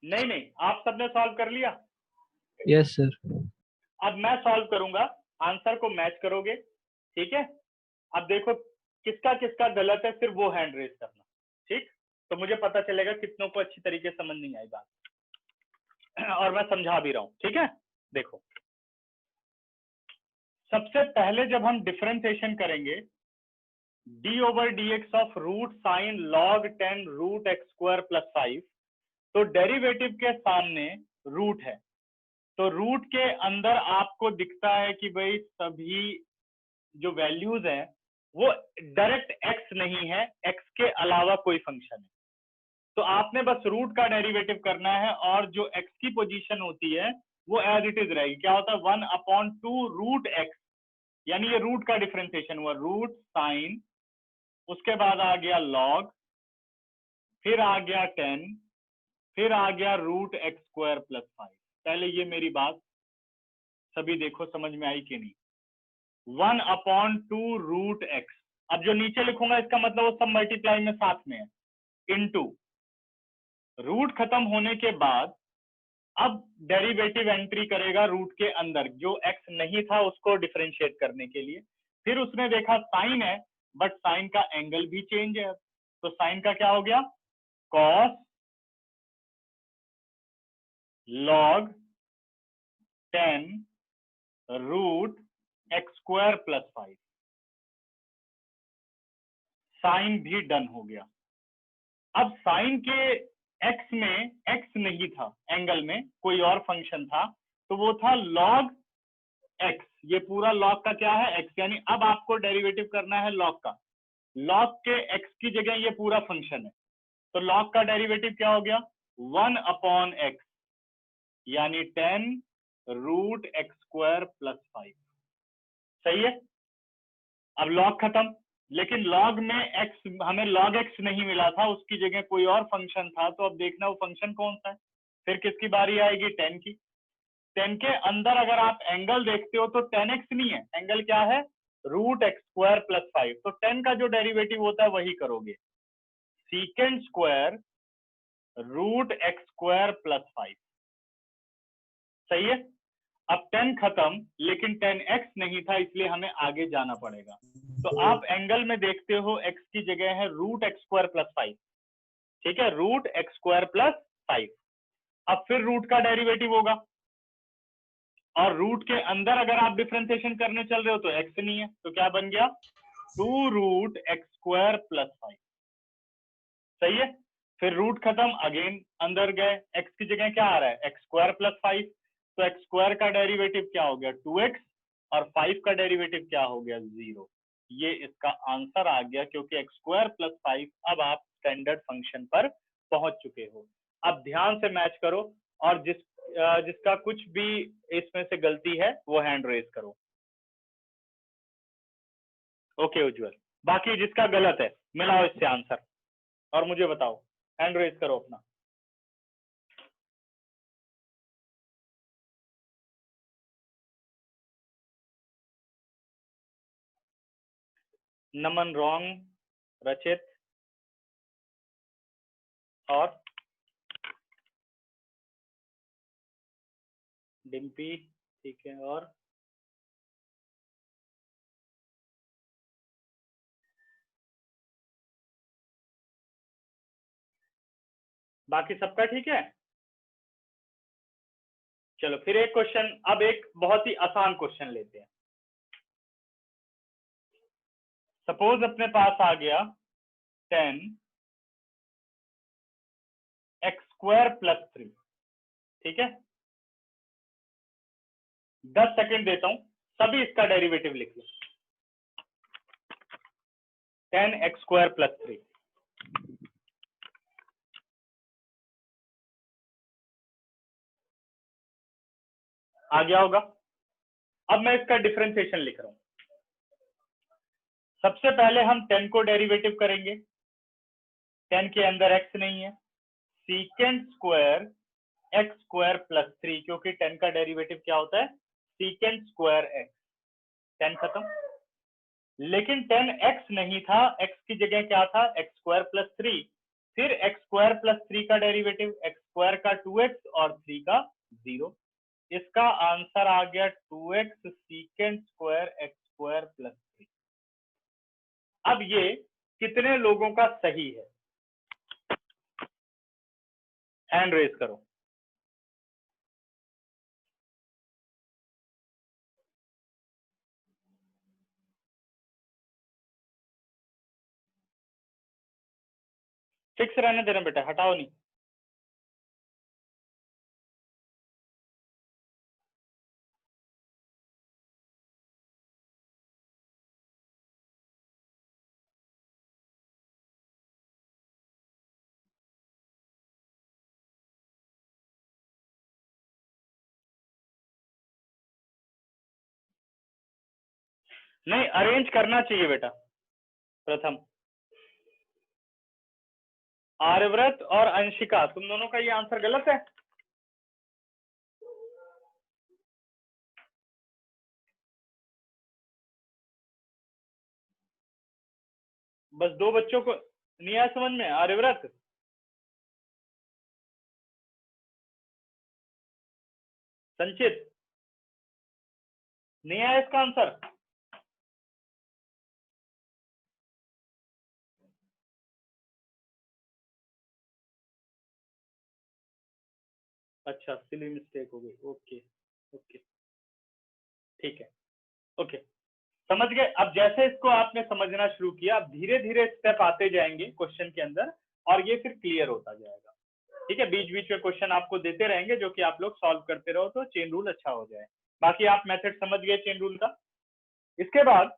S1: नहीं नहीं, आप सबने सॉल्व कर लिया।
S5: Yes sir.
S1: अब मैं सॉल्व करूंगा, आंसर को मैच करोगे। ठीक है, अब देखो किसका किसका गलत है, फिर वो हैंड रेज करना। ठीक, तो मुझे पता चलेगा कितनों को अच्छी तरीके से समझ नहीं आई बात, और मैं समझा भी रहा हूं। ठीक है, देखो सबसे पहले जब हम डिफरेंशिएशन करेंगे d over d x of root sine log 10 root x square plus 5, तो डेरिवेटिव के सामने रूट है, तो रूट के अंदर आपको दिखता है कि भाई सभी जो वैल्यूज हैं वो डायरेक्ट एक्स नहीं है, एक्स के अलावा कोई फंक्शन है। तो आपने बस रूट का डेरिवेटिव करना है और जो एक्स की पोजीशन होती है वो एज इट इज रहेगी। क्या होता है, 1/2 रूट एक्स, यानी ये रूट का डिफरेंशिएशन हुआ, रूट साइन, उसके बाद आ गया लॉग, फिर आ गया 10, फिर आ गया रूट एक्स स्क्वायर प्लस 5। पहले ये मेरी बात सभी देखो समझ में आई कि नहीं, 1/2 रूट एक्स, अब जो नीचे लिखूंगा इसका मतलब वो सब मल्टीप्लाई में साथ में है, इनटू रूट खत्म होने के बाद अब डेरिवेटिव एंट्री करेगा रूट के अंदर, जो एक्स नहीं था उसको डिफरेंशिएट करने के लिए। फिर उसने देखा साइन है बट साइन का एंगल भी चेंज है, तो साइन का क्या हो गया, cos log 10 root x square plus 5, sine भी डन हो गया। अब साइन के एक्स में एक्स नहीं था, एंगल में कोई और फंक्शन था, तो वो था लॉग एक्स, ये पूरा लॉग का क्या है, एक्स, यानी अब आपको डेरिवेटिव करना है लॉग का, लॉग के एक्स की जगह ये पूरा फंक्शन है, तो लॉग का डेरिवेटिव क्या हो गया, 1/x, यानी 10 रूट एक्स स्क्वायर प्लस 5। सही है, अब लॉग खत्म, लेकिन लॉग में एक्स, हमें लॉग एक्स नहीं मिला था, उसकी जगह कोई और फंक्शन था, तो अब देखना वो फंक्शन कौन सा है। फिर किसकी बारी आएगी, 10 की। 10 के अंदर अगर आप एंगल देखते हो तो 10x नहीं है, एंगल क्या है, रूट एक्स स्क्वायर प्लस 5, तो 10 का जो डेरिवेटिव होता है वही करोगे, secant square root x square plus 5। सही है, अब 10 खत्म, लेकिन 10x नहीं था, इसलिए हमें आगे जाना पड़ेगा। तो आप एंगल में देखते हो x की जगह है रूट एक्स स्क्वायर प्लस 5, ठीक है, रूट एक्स स्क्वायर प्लस 5। अब फिर रूट का डेरिवेटिव होगा, और रूट के अंदर अगर आप डिफरेंशिएशन करने चल रहे हो तो x नहीं है, तो क्या बन गया, 2 रूट एक्स स्क्वायर प्लस 5। सही है, फिर रूट खत्म, अगेन अंदर गए, x की जगह क्या आ रहा है, एक्स स्क्वायर प्लस 5, तो एक्स स्क्वायर का डेरिवेटिव क्या हो गया, 2x, और 5 का डेरिवेटिव क्या हो गया, 0। ये इसका आंसर आ गया, क्योंकि एक्स स्क्वायर प्लस 5, अब आप स्टैंडर्ड फंक्शन पर पहुंच चुके हो। अब ध्यान से मैच करो, और जिस जिसका कुछ भी इसमें से गलती है वो हैंड रेज करो। ओके उज्जवल, बाकी जिसका गलत है मिलाओ इससे आंसर और मुझे बताओ, हैंड रेज करो अपना। नमन रॉन्ग, रचित और डिम्पी, ठीक है, और बाकी सबका ठीक है। चलो फिर एक क्वेश्चन, अब एक बहुत ही आसान क्वेश्चन लेते हैं। सपोज अपने पास आ गया 10x² + 3, ठीक है। 10 सेकंड देता हूं, सभी इसका डेरिवेटिव लिख लो। 10x² + 3 आ गया होगा। अब मैं इसका डिफरेंशिएशन लिख रहा हूं। सबसे पहले हम 10 को डेरिवेटिव करेंगे, 10 के अंदर x नहीं है, सीकेंट स्क्वायर x² + 3, क्योंकि 10 का डेरिवेटिव क्या होता है, सीकेंट स्क्वायर x। 10 खत्म। लेकिन 10x नहीं था, x की जगह क्या था, x² + 3। फिर x² + 3 का डेरिवेटिव, x² का 2x और 3 का 0। इसका आंसर आ गया 2x सीकेंट स्क्वायर x² + 3। अब ये कितने लोगों का सही है, हैंड रेज करो। फिक्स रहने देना बेटा, हटाओ नहीं। नहीं, अरेंज करना चाहिए बेटा। प्रथम आर्यव्रत और अंशिका, तुम दोनों का ये आंसर गलत है। बस 2 बच्चों को नहीं आया समझ में। आर्यव्रत, संचित, नहीं आया इसका आंसर। अच्छा, सिली मिस्टेक हो गई। ओके ओके, ठीक है, ओके, समझ गए। अब जैसे इसको आपने समझना शुरू किया, अब धीरे धीरे स्टेप आते जाएंगे क्वेश्चन के अंदर और ये फिर क्लियर होता जाएगा। ठीक है, बीच बीच में क्वेश्चन आपको देते रहेंगे जो कि आप लोग सॉल्व करते रहो तो चेन रूल अच्छा हो जाए। बाकी आप मेथड समझ गए चेन रूल का। इसके बाद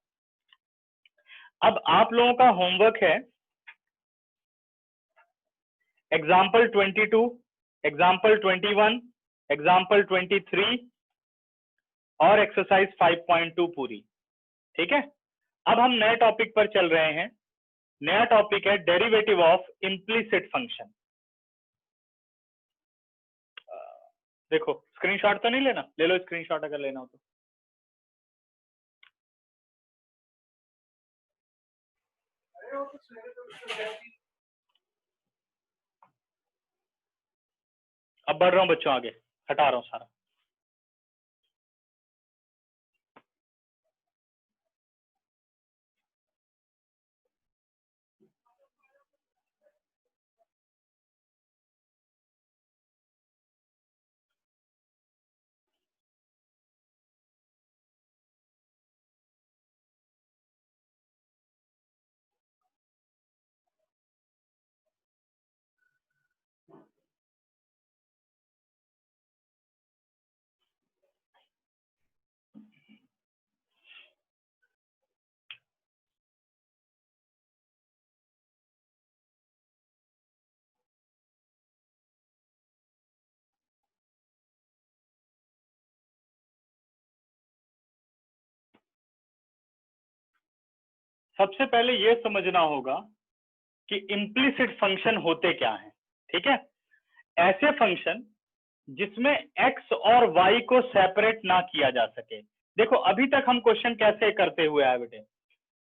S1: अब आप लोगों का होमवर्क है एग्जाम्पल 22, एग्जाम्पल 21, एग्जाम्पल 23 और एक्सरसाइज 5.2 पूरी। ठीक है, अब हम नए टॉपिक पर चल रहे हैं। नया टॉपिक है डेरिवेटिव ऑफ इम्प्लीसिट फंक्शन। देखो, स्क्रीनशॉट तो नहीं लेना, ले लो स्क्रीनशॉट अगर लेना हो तो। अब बढ़ रहा हूं बच्चों आगे, हटा रहा हूं सारा। सबसे पहले ये समझना होगा कि इम्प्लिसिट फंक्शन होते क्या हैं। ठीक है, ऐसे फंक्शन जिसमें x और y को सेपरेट ना किया जा सके। देखो अभी तक हम क्वेश्चन कैसे करते हुए आए बेटे,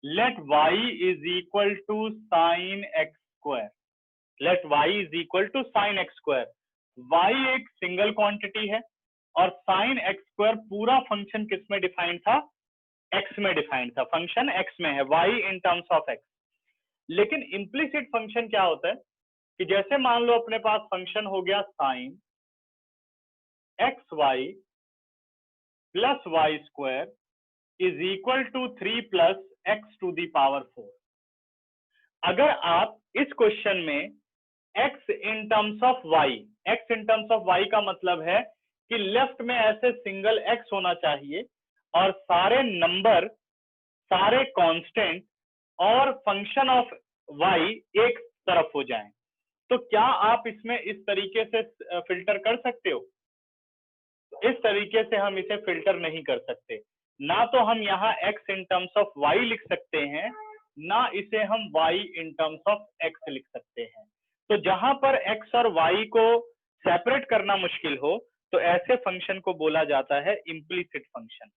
S1: let y is equal to sine x square, let y is equal to sine x square. y एक सिंगल क्वांटिटी है और साइन एक्स स्क्वायर पूरा फंक्शन किस में डिफाइंड था, x में डिफाइंड था, फंक्शन x में है, y in terms of x। लेकिन इम्प्लिसिट फंक्शन क्या होता है कि जैसे मान लो अपने पास फंक्शन हो गया sine x Y plus Y square is equal to 3 plus x to the power 4। अगर आप इस क्वेश्चन में x in terms of y, x in terms of y का मतलब है कि लेफ्ट में ऐसे सिंगल x होना चाहिए और सारे नंबर, सारे कांस्टेंट और फंक्शन ऑफ y एक तरफ हो जाएं, तो क्या आप इसमें इस तरीके से फिल्टर कर सकते हो? इस तरीके से हम इसे फिल्टर नहीं कर सकते। ना तो हम यहाँ x in terms of y लिख सकते हैं, ना इसे हम y in terms of x लिख सकते हैं। तो जहां पर x और y को सेपरेट करना मुश्किल हो तो ऐसे फंक्शन को बोला जाता है इम्प्लिसिट फंक्शन।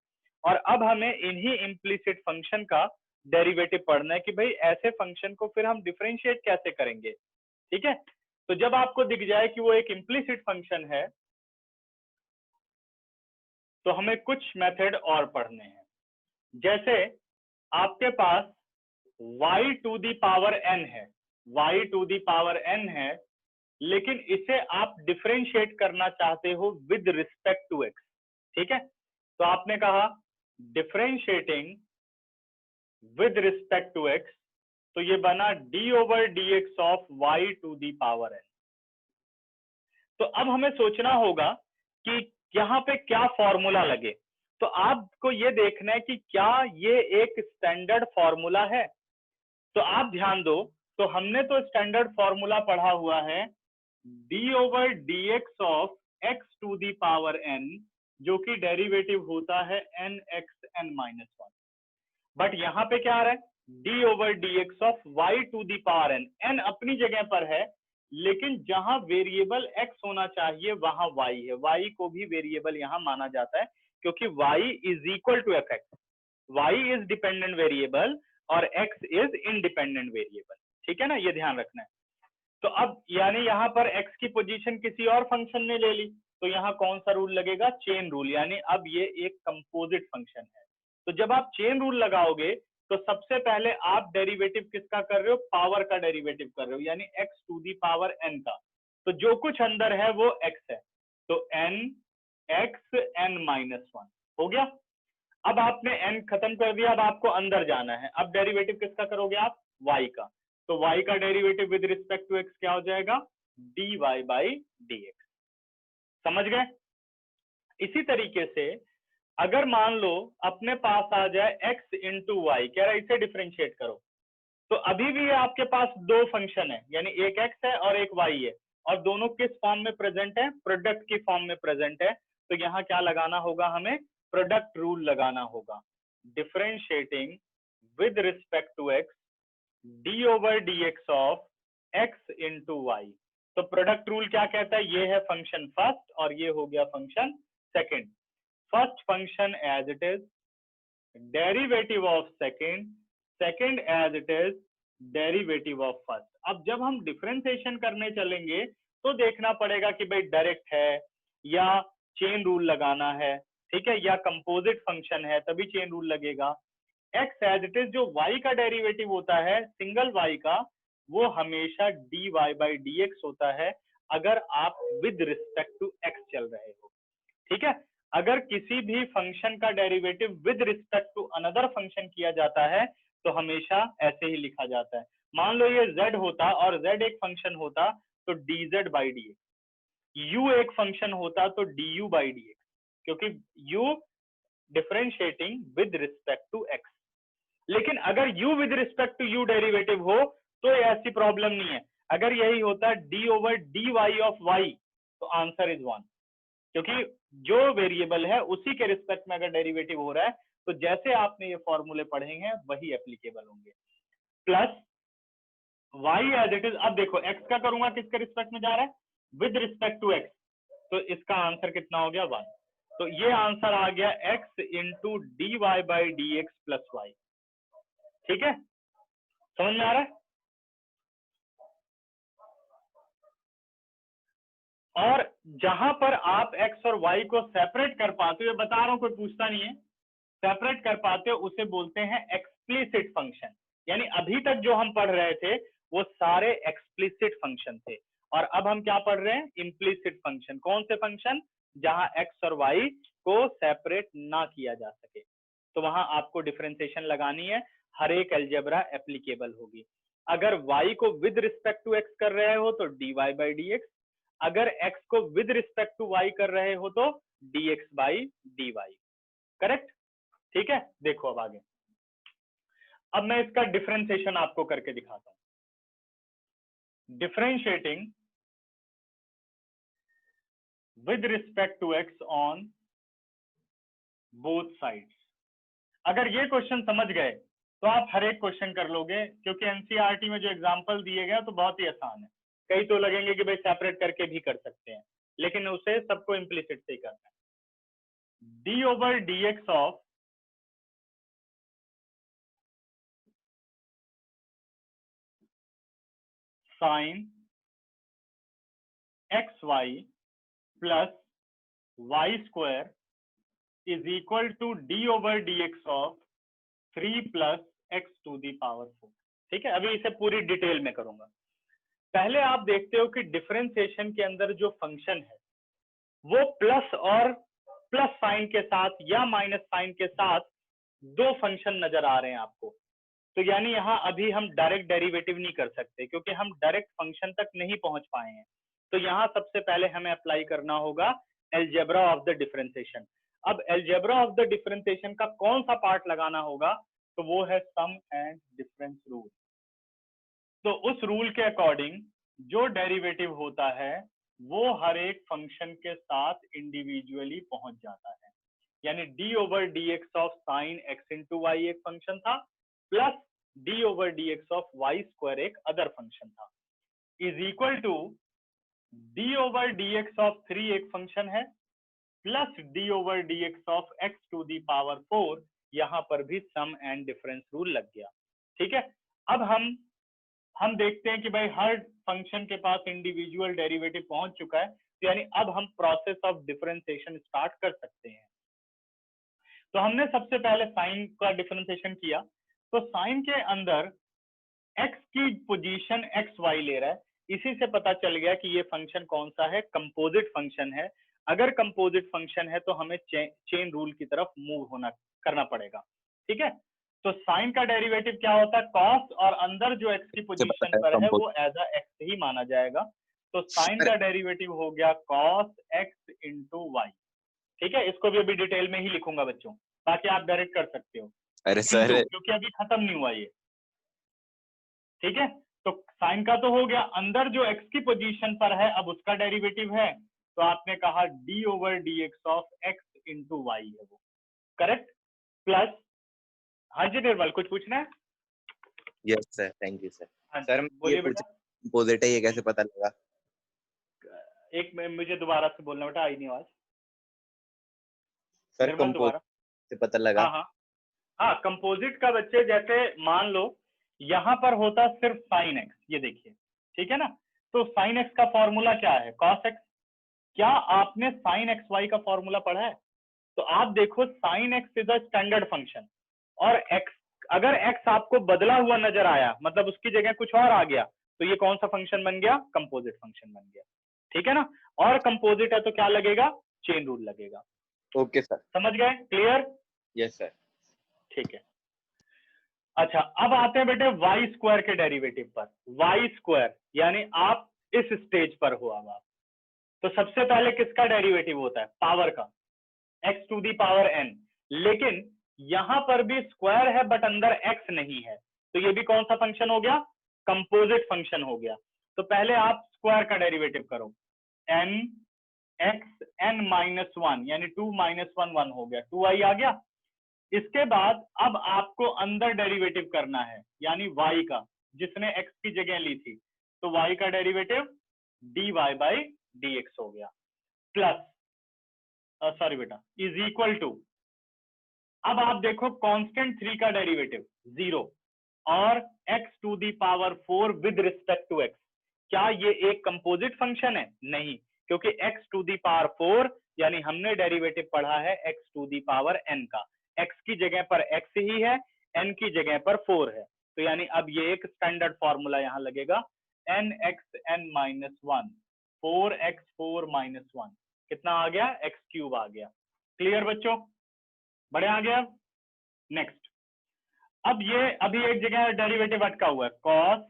S1: और अब हमें इन्हीं इम्प्लिसिट फंक्शन का डेरिवेटिव पढ़ना है कि भाई ऐसे फंक्शन को फिर हम डिफरेंशिएट कैसे करेंगे। ठीक है, तो जब आपको दिख जाए कि वो एक इम्प्लिसिट फंक्शन है तो हमें कुछ मेथड और पढ़ने हैं। जैसे आपके पास y to the power n है, y to the power n है, लेकिन इसे आप डिफरेंशिएट करना चाहते हो विद रिस्पेक्ट टू x। ठीक है, तो आपने कहा differentiating with respect to x, तो ये बना d over dx of y to the power n। तो अब हमें सोचना होगा कि यहाँ पे क्या फॉर्मूला लगे। तो आपको ये देखना है कि क्या ये एक स्टैंडर्ड फॉर्मूला है। तो आप ध्यान दो, तो हमने तो स्टैंडर्ड फॉर्मूला पढ़ा हुआ है d over dx of x to the power n, जो कि डेरिवेटिव होता है nxn-1। बट यहाँ पे क्या आ रहा है, d over dx of y to the power n। n अपनी जगह पर है, लेकिन जहां वेरिएबल x होना चाहिए वहां y है। y को भी वेरिएबल यहां माना जाता है क्योंकि y is equal to f x। y is dependent variable और x इज इंडिपेंडेंट वेरिएबल। ठीक है ना, ये ध्यान रखना है। तो अब यानी यहाँ पर x की पोजीशन किसी और फंक्शन ने ले ली, तो यहाँ कौन सा रूल लगेगा, चेन रूल। यानी अब ये एक कंपोजिट फंक्शन है। तो जब आप चेन रूल लगाओगे तो सबसे पहले आप डेरिवेटिव किसका कर रहे हो, पावर का डेरिवेटिव कर रहे हो, यानी x to the power n का। तो जो कुछ अंदर है वो x है, तो n x n-1 हो गया। अब आपने n खत्म कर दिया, अब आपको अंदर जाना है। अब डेरिवेटिव किसका करोगे आप, y का। तो y का derivative with respect to x क्या हो जाएगा, dy बाई dx। समझ गए। इसी तरीके से अगर मान लो अपने पास आ जाए x इंटू वाई, कह रहा है इसे डिफरेंशिएट करो, तो अभी भी आपके पास दो फंक्शन है, यानी एक x है और एक y है, और दोनों किस फॉर्म में प्रेजेंट है, प्रोडक्ट की फॉर्म में प्रेजेंट है। तो यहाँ क्या लगाना होगा, हमें प्रोडक्ट रूल लगाना होगा। Differentiating with respect to x d over dx of x into y. तो प्रोडक्ट रूल क्या कहता है, ये है फंक्शन फर्स्ट और ये हो गया function second. First function as it is, derivative of second, second as it is, derivative of first. अब जब हम डिफरेंशिएशन करने चलेंगे तो देखना पड़ेगा कि भाई डायरेक्ट है या चेन रूल लगाना है। ठीक है, या कंपोजिट फंक्शन है तभी चेन रूल लगेगा। x एज इट इज, जो y का डेरिवेटिव होता है सिंगल y का, वो हमेशा dy बाई dx होता है अगर आप विद रिस्पेक्ट टू x चल रहे हो। ठीक है, अगर किसी भी फंक्शन का derivative with respect to another function किया जाता है तो हमेशा ऐसे ही लिखा जाता है। मान लो ये z होता और z एक फंक्शन होता तो dz बाई dx, u एक फंक्शन होता तो du बाई dx, क्योंकि u differentiating with respect to x। लेकिन अगर u with respect to u derivative हो तो ऐसी प्रॉब्लम नहीं है। अगर यही होता d over dy of y तो आंसर इज 1, क्योंकि जो वेरिएबल है उसी के रिस्पेक्ट में अगर डेरिवेटिव हो रहा है तो जैसे आपने ये फॉर्मूले पढ़े हैं वही एप्लीकेबल होंगे। Plus y as it is, अब देखो x का करूंगा किसके रिस्पेक्ट में जा रहा है, विद रिस्पेक्ट टू x, तो इसका आंसर कितना हो गया 1। तो ये आंसर आ गया x into d Y by D x plus y. ठीक है, समझ में आ रहा है? और जहां पर आप x और y को सेपरेट कर पाते हो, ये बता रहा हूं कोई पूछता नहीं है, सेपरेट कर पाते हो उसे बोलते हैं एक्सप्लिसिट फंक्शन। यानी अभी तक जो हम पढ़ रहे थे वो सारे एक्सप्लिसिट फंक्शन थे, और अब हम क्या पढ़ रहे हैं, इम्प्लिसिट फंक्शन। कौन से फंक्शन? जहां x और y को सेपरेट ना किया जा सके, तो वहां आपको डिफरेंशिएशन लगानी है, हर एक अलजेब्रा एप्लीकेबल होगी। अगर y को विद रिस्पेक्ट टू x कर रहे हो तो dy बाई dx, अगर x को विद रिस्पेक्ट टू y कर रहे हो तो dx बाई dy। करेक्ट? ठीक है, देखो अब आगे, अब मैं इसका डिफरेंशिएशन आपको करके दिखाता हूं। Differentiating with respect to x on both sides. अगर ये क्वेश्चन समझ गए तो आप हर एक क्वेश्चन कर लोगे, क्योंकि एनसीईआरटी में जो एग्जांपल दिए गए तो बहुत ही आसान है। कई तो लगेंगे कि भाई सेपरेट करके भी कर सकते हैं, लेकिन उसे सबको इम्प्लिसिट से ही करना है। D over d x of sine x Y plus Y square is equal to D over d x of 3 plus x to the power 4। ठीक है, अभी इसे पूरी डिटेल में करूंगा। पहले आप देखते हो कि डिफरेंशिएशन के अंदर जो फंक्शन है वो प्लस और प्लस साइन के साथ या माइनस साइन के साथ दो फंक्शन नजर आ रहे हैं आपको। तो यानी यहाँ अभी हम डायरेक्ट डेरिवेटिव नहीं कर सकते, क्योंकि हम डायरेक्ट फंक्शन तक नहीं पहुंच पाए हैं। तो यहाँ सबसे पहले हमें अप्लाई करना होगा अलजेब्रा ऑफ द डिफरेंशिएशन। अब अलजेब्रा ऑफ द डिफरेंशिएशन का कौन सा पार्ट लगाना होगा, तो वो है सम एंड डिफरेंस रूल। तो उस रूल के अकॉर्डिंग जो डेरिवेटिव होता है वो हर एक फंक्शन के साथ इंडिविजुअली पहुंच जाता है। यानी d over d x of sine x into y एक फंक्शन था, plus d over d x of y square एक अदर फंक्शन था, is equal to D over d x of 3 एक फंक्शन है, plus d over d x of x to the power 4। यहां पर भी सम and difference rule लग गया। ठीक है, अब हम देखते हैं कि भाई हर फंक्शन के पास इंडिविजुअल डेरिवेटिव पहुंच चुका है, तो यानी अब हम प्रोसेस ऑफ डिफरेंशिएशन स्टार्ट कर सकते हैं। तो हमने सबसे पहले साइन का डिफरेंशिएशन किया, तो साइन के अंदर x की पोजीशन एक्स वाई ले रहा है, इसी से पता चल गया कि ये फंक्शन कौन सा है, कंपोजिट फंक्शन है। अगर कंपोजिट फंक्शन है तो हमें चेन रूल की तरफ मूव करना पड़ेगा। ठीक है, तो साइन का डेरिवेटिव क्या होता है, कॉस, और अंदर जो x की पोजीशन पर है वो एज अ x ही माना जाएगा। तो साइन का डेरिवेटिव हो गया कॉस x इंटू वाई। ठीक है, इसको भी अभी डिटेल में ही लिखूंगा बच्चों, ताकि आप डायरेक्ट कर सकते हो।
S3: अरे सर,
S1: क्योंकि अभी खत्म नहीं हुआ ये। ठीक है, तो साइन का तो हो गया, अंदर जो x की पोजीशन पर है अब उसका डेरिवेटिव है, तो आपने कहा d over d x of x into y है वो। करेक्ट? प्लस, हाँ जी निर्मल कुछ पूछना है?
S3: Yes sir, thank you sir.
S1: हाँ
S3: सर
S1: बोलिए बेटा।
S3: कंपोजिट है, ये कैसे पता लगा?
S1: एक मुझे दोबारा से बोलना बेटा, आई नहीं आवाज।
S3: सर
S1: निर्मल दोबारा
S3: से पता लगा?
S1: हाँ, कंपोजिट का बच्चे जैसे मान लो यहाँ पर होता सिर्फ साइन एक्स, ये देखिए। ठीक है ना, तो साइन एक्स का फॉर्मूला क्या है, कॉस एक्स। क्या आपने साइन एक्स वाई का फॉर्मूला पढ़ा है? तो आप देखो sine x is a standard function, और x अगर x आपको बदला हुआ नजर आया, मतलब उसकी जगह कुछ और आ गया, तो ये कौन सा फंक्शन बन गया, कंपोजिट फंक्शन बन गया। ठीक है ना, और कंपोजिट है तो क्या लगेगा, चेन रूल लगेगा।
S3: ओके सर,
S1: समझ गए? क्लियर?
S3: Yes sir.
S1: ठीक है, अच्छा अब आते हैं बेटे वाई स्क्वायर के डेरिवेटिव पर। वाई स्क्वायर यानी आप इस स्टेज पर हो अब आप, तो सबसे पहले किसका डेरिवेटिव होता है, पावर का, x to the power n। लेकिन यहां पर भी स्क्वायर है बट अंदर x नहीं है, तो ये भी कौन सा फंक्शन हो गया, कंपोजिट फंक्शन हो गया। तो पहले आप स्क्वायर का डेरिवेटिव करो, n x n माइनस 1 यानी 2 माइनस 1 1 हो गया, 2i आ गया। इसके बाद अब आपको अंदर डेरिवेटिव करना है, यानी y का, जिसने x की जगह ली थी, तो y का डेरिवेटिव dy बाई dx हो गया, प्लस सॉरी बेटा, इज इक्वल टू, अब आप देखो कांस्टेंट 3 का डेरिवेटिव 0 और x to the power 4 with respect to x, क्या ये एक कंपोजिट फंक्शन है? नहीं, क्योंकि x टू दी पावर 4 यानी हमने डेरिवेटिव पढ़ा है x to the power n का, x की जगह पर x ही है, n की जगह पर 4 है, तो यानी अब ये एक स्टैंडर्ड फॉर्मूला यहां लगेगा, nxn माइनस 1 4x4 माइनस 1 कितना आ गया? x क्यूब आ गया। क्लियर बच्चों? बड़े आ गया। नेक्स्ट, अब ये अभी एक जगह डेरिवेटिव अटका हुआ है, cos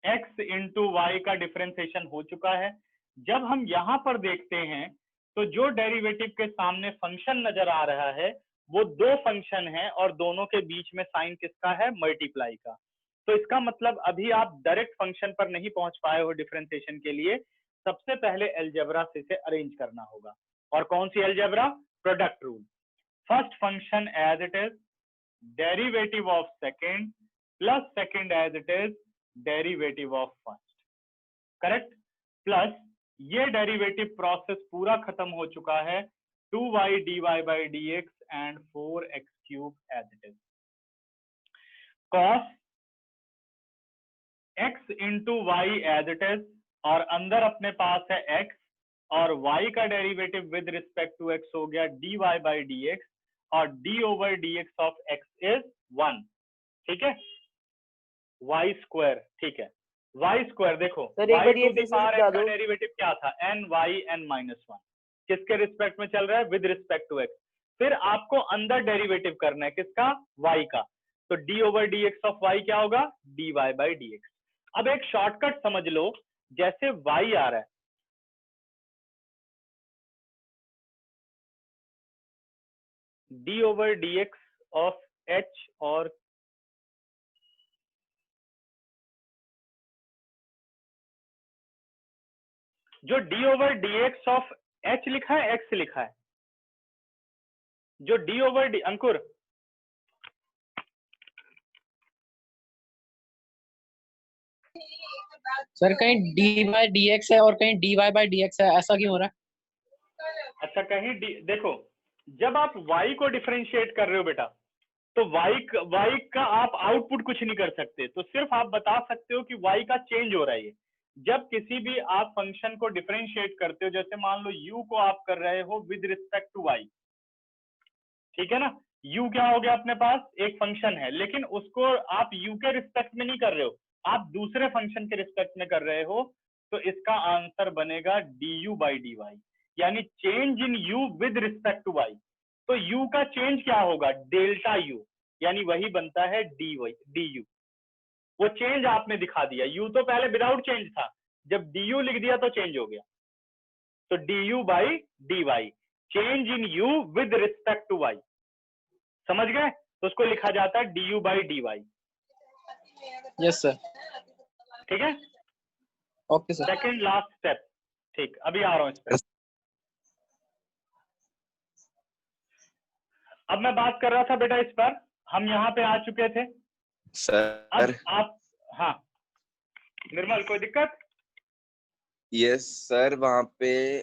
S1: x इंटू वाई का डिफरेंशिएशन हो चुका है। जब हम यहां पर देखते हैं तो जो डेरिवेटिव के सामने फंक्शन नजर आ रहा है वो दो फंक्शन है और दोनों के बीच में साइन किसका है? मल्टीप्लाई का। तो इसका मतलब अभी आप डायरेक्ट फंक्शन पर नहीं पहुंच पाए हो डिफरेंशिएशन के लिए, सबसे पहले अलजेब्रा से इसे अरेंज करना होगा। और कौन सी algebra? Product rule. First function as it is derivative of second plus second as it is derivative of first, correct, plus ये डेरिवेटिव प्रोसेस पूरा खत्म हो चुका है, 2y dy by dx and 4x cube as it is, cos x into y as it is, और अंदर अपने पास है x और y का derivative with respect to x हो गया dy by dx और d over dx of x is 1, ठीक है, y स्क्वायर, ठीक है, y स्क्वायर देखो
S4: सर एक
S1: y
S4: बार ये
S1: टू दी
S4: फिर से
S1: पावर
S4: समझा
S1: x का
S4: दो।
S1: डेरिवेटिव क्या था? n माइनस 1, किसके रिस्पेक्ट में चल रहा है? With respect to x। फिर आपको अंदर डेरिवेटिव करना है किसका? y का, तो d over dx of y क्या होगा? dy by dx। अब एक शॉर्टकट समझ लो, जैसे y आ रहा है, d over dx of h, और जो d over dx of h लिखा है x लिखा है, जो d over D, Ankur
S8: sir कहीं डी बाई डी एक्स है और कहीं D Y by D X है, ऐसा क्यों हो रहा है?
S1: अच्छा कहीं देखो, जब आप y को डिफरेंशिएट कर रहे हो बेटा, तो y का आप आउटपुट कुछ नहीं कर सकते, तो सिर्फ आप बता सकते हो कि y का चेंज हो रहा है। जब किसी भी आप फंक्शन को डिफरेंशिएट करते हो, जैसे मान लो u को आप कर रहे हो विद रिस्पेक्ट टू y, ठीक है ना, u क्या हो गया? अपने पास एक फंक्शन है, लेकिन उसको आप u के रिस्पेक्ट में नहीं कर रहे हो, आप दूसरे फंक्शन के रिस्पेक्ट में कर रहे हो, तो इसका आंसर बनेगा du बाई dy, यानी change in u with respect to y। तो u का चेंज क्या होगा? डेल्टा u, यानी वही बनता है du। वो चेंज आपने दिखा दिया, u तो पहले विदाउट चेंज था, जब du लिख दिया तो चेंज हो गया, तो du by dy, change in u with respect to y, समझ गए? तो उसको लिखा जाता है du by dy।
S8: Yes sir.
S1: ठीक है,
S8: okay sir.
S1: Second last step, ठीक, अभी आ रहा हूं इस पर। अब मैं बात कर रहा था बेटा इस पर, हम यहाँ पे आ चुके थे।
S3: सर
S1: अब आप, हाँ निर्मल, कोई दिक्कत?
S3: यस सर, वहां पे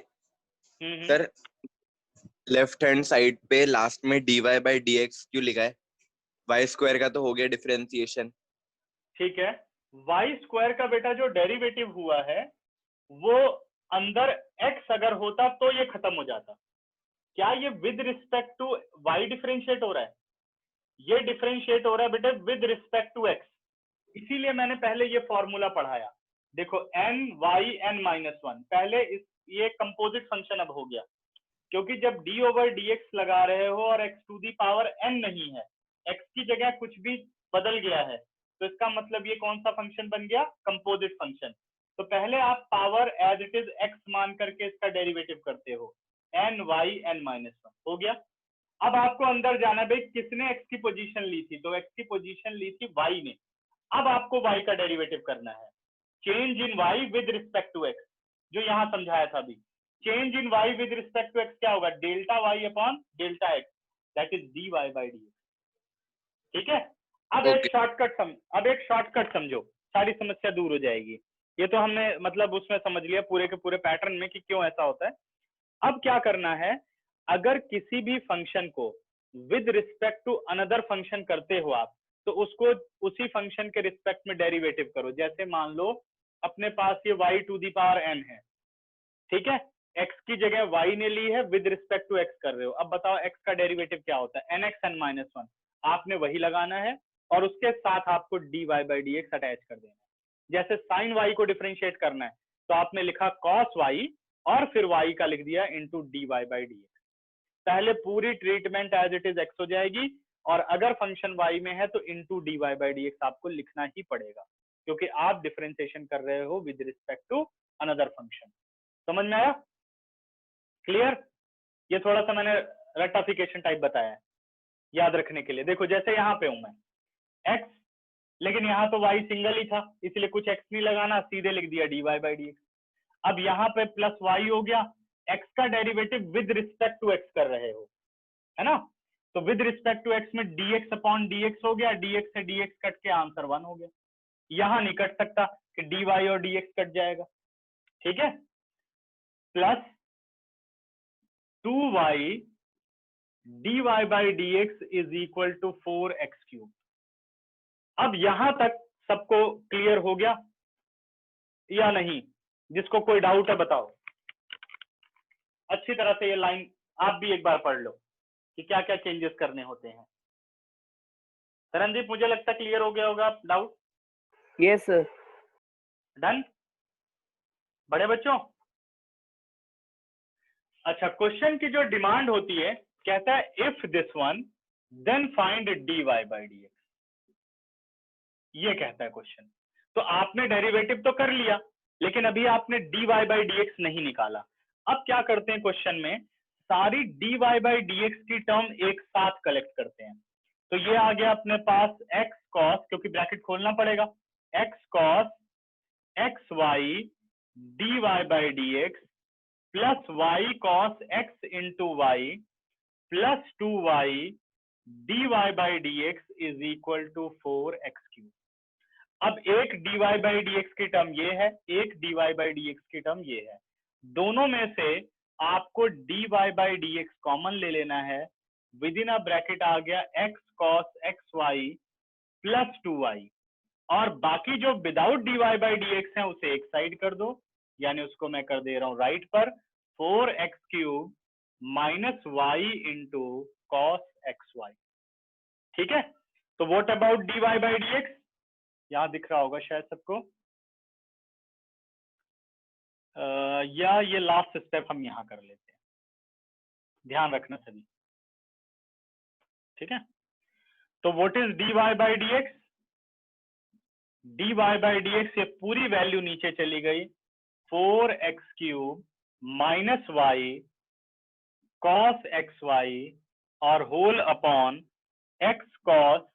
S3: सर लेफ्ट हैंड साइड पे लास्ट में dy बाई dx क्यों लिखा है? y स्क्वायर का तो हो गया डिफरेंशिएशन।
S1: ठीक है, y स्क्वायर का बेटा जो डेरिवेटिव हुआ है वो अंदर x अगर होता तो ये खत्म हो जाता। क्या ये with respect to y differentiate हो रहा है? ये डिफरेंशिएट हो रहा है बेटा विद रिस्पेक्ट टू x, इसीलिए मैंने पहले ये फॉर्मूला पढ़ाया। देखो n माइनस 1, पहले ये कंपोजिट फंक्शन अब हो गया, क्योंकि जब d ओवर dx लगा रहे हो और x to the power n नहीं है, x की जगह कुछ भी बदल गया है, तो इसका मतलब ये कौन सा फंक्शन बन गया? Composite function. तो पहले आप power as it is x मान करके इसका डेरिवेटिव करते हो, n माइनस 1 हो गया। अब आपको अंदर जाना, भाई किसने x की पोजीशन ली थी? तो x की पोजीशन ली थी y ने। अब आपको y का डेरिवेटिव करना है, change in y with respect to x, जो यहां समझाया था अभी। Change in y with respect to x क्या होगा? Delta y upon delta x। That is dy by dx। ठीक है, अब एक शॉर्टकट समझो, सारी समस्या दूर हो जाएगी। ये तो हमने मतलब उसमें समझ लिया पूरे के पूरे पैटर्न में कि क्यों ऐसा होता है। अब क्या करना है, अगर किसी भी फंक्शन को with respect to another function करते हो आप, तो उसको उसी फंक्शन के रिस्पेक्ट में डेरिवेटिव करो। जैसे मान लो अपने पास ये y to the power n है, ठीक है, x की जगह y ने ली है, विद रिस्पेक्ट टू x कर रहे हो। अब बताओ x का डेरिवेटिव क्या होता है, nx n माइनस 1, आपने वही लगाना है और उसके साथ आपको dy by dx अटैच कर देना है। जैसे साइन y को डिफरेंशिएट करना है तो आपने लिखा cos y और फिर y का लिख दिया इंटू dy by dx। पहले पूरी treatment as it is x हो जाएगी, और अगर फंक्शन y में है तो इंटू dy by dx आपको लिखना ही पड़ेगा, क्योंकि आप डिफरेंशिएशन कर रहे हो with respect to another function. समझ में आया? क्लियर? ये थोड़ा सा मैंने रेक्टिफिकेशन टाइप बताया है याद रखने के लिए। देखो जैसे यहाँ पे हूं मैं x, लेकिन यहाँ तो y सिंगल ही था, इसलिए कुछ x नहीं लगाना, सीधे लिख दिया dy by dx। अब यहाँ पे प्लस y हो गया, x का derivative with respect to x कर रहे हो, है ना, तो विद रिस्पेक्ट टू x में dx अपॉन dx हो गया, dx से dx कट के आंसर 1 हो गया। यहां नहीं कट सकता कि dy और dx कट जाएगा, ठीक है, plus 2y dy by dx is equal to 4x cube. अब यहां तक सबको क्लियर हो गया या नहीं? जिसको कोई डाउट है बताओ। अच्छी तरह से ये लाइन आप भी एक बार पढ़ लो कि क्या क्या चेंजेस करने होते हैं। तरनदीप, मुझे लगता है क्लियर हो गया होगा डाउट।
S4: Yes sir.
S1: डन बड़े बच्चों? अच्छा, क्वेश्चन की जो डिमांड होती है, कहता है if this one then find dy by dx, ये कहता है क्वेश्चन। तो आपने डेरिवेटिव तो कर लिया, लेकिन अभी आपने dy by dx नहीं निकाला। अब क्या करते हैं क्वेश्चन में, सारी dy by dx की टर्म एक साथ कलेक्ट करते हैं। तो ये आ गया अपने पास x cos, क्योंकि ब्रैकेट खोलना पड़ेगा, x cos xy dy by dx plus y cos x into y plus 2y dy by dx is equal to 4x cube. अब एक dy by dx की टर्म ये है, एक dy by dx की टर्म ये है, दोनों में से आपको dy by dx कॉमन ले लेना है। विद इन अ ब्रैकेट आ गया x cos xy plus 2y, और बाकी जो विदाउट dy by dx है उसे एक साइड कर दो, यानी उसको मैं कर दे रहा हूं राइट पर, 4x cube minus y into cos xy। ठीक है, तो what about dy by dx? यहां दिख रहा होगा शायद सबको, या ये लास्ट स्टेप हम यहां कर लेते हैं, ध्यान रखना सभी। ठीक है, तो what is dy by dx? dy by dx ये पूरी वैल्यू नीचे चली गई, 4x cube minus y cos xy और whole upon x cos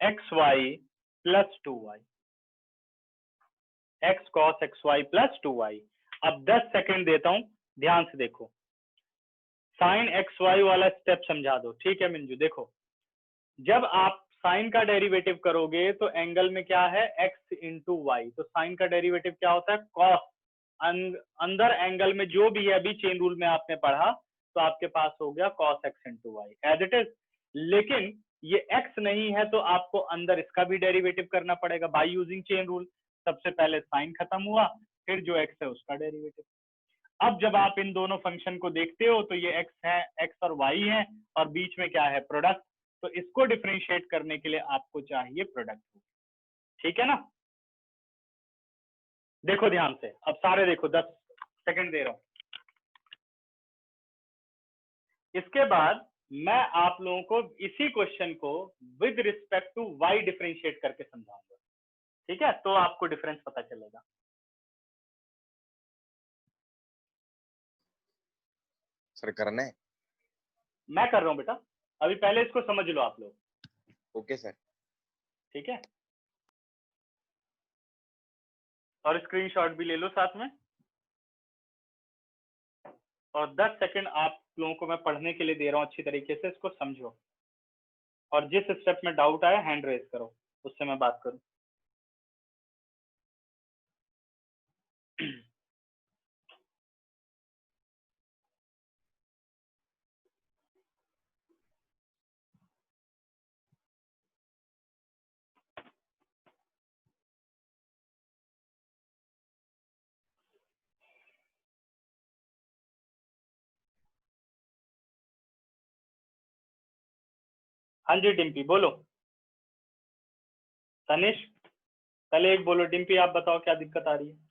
S1: xy plus 2y, x cos xy plus 2y। अब 10 सेकंड देता हूं, ध्यान से देखो, साइन xy वाला स्टेप समझा दो। ठीक है मिंजू, देखो जब आप साइन का डेरिवेटिव करोगे तो एंगल में क्या है, x इंटू वाई, तो साइन का डेरिवेटिव क्या होता है, कॉस। अंदर एंगल में जो भी है, अभी चेन रूल में आपने पढ़ा, तो आपके पास हो गया cos x into Y as it is. लेकिन ये x नहीं है तो आपको अंदर इसका भी डेरिवेटिव करना पड़ेगा बाय यूजिंग चेन रूल। सबसे पहले साइन खत्म हुआ, फिर जो x है उसका डेरिवेटिव। अब जब आप इन दोनों फंक्शन को देखते हो तो ये x है, x और y है, और बीच में क्या है, प्रोडक्ट। तो इसको डिफरेंशिएट करने के लिए आपको चाहिए प्रोडक्ट। ठीक है ना? देखो ध्यान से, अब सारे देखो, 10 सेकंड दे रहा हूं। इसके बाद मैं आप लोगों को इसी क्वेश्चन को with respect to y differentiate करके समझाऊंगा। ठीक है, तो आपको डिफरेंस पता चलेगा।
S3: सर करना है?
S1: मैं कर रहा हूं बेटा, अभी पहले इसको समझ लो आप लोग।
S3: Okay sir.
S1: ठीक है, और स्क्रीनशॉट भी ले लो साथ में। और 10 सेकंड आप लोगों को मैं पढ़ने के लिए दे रहा हूँ, अच्छी तरीके से इसको समझो, और जिस स्टेप में डाउट आया हैंड रेज करो, उससे मैं बात करूँ। हाँ जी डिम्पी बोलो। तनिष पहले एक बोलो, डिम्पी आप बताओ क्या दिक्कत आ रही है।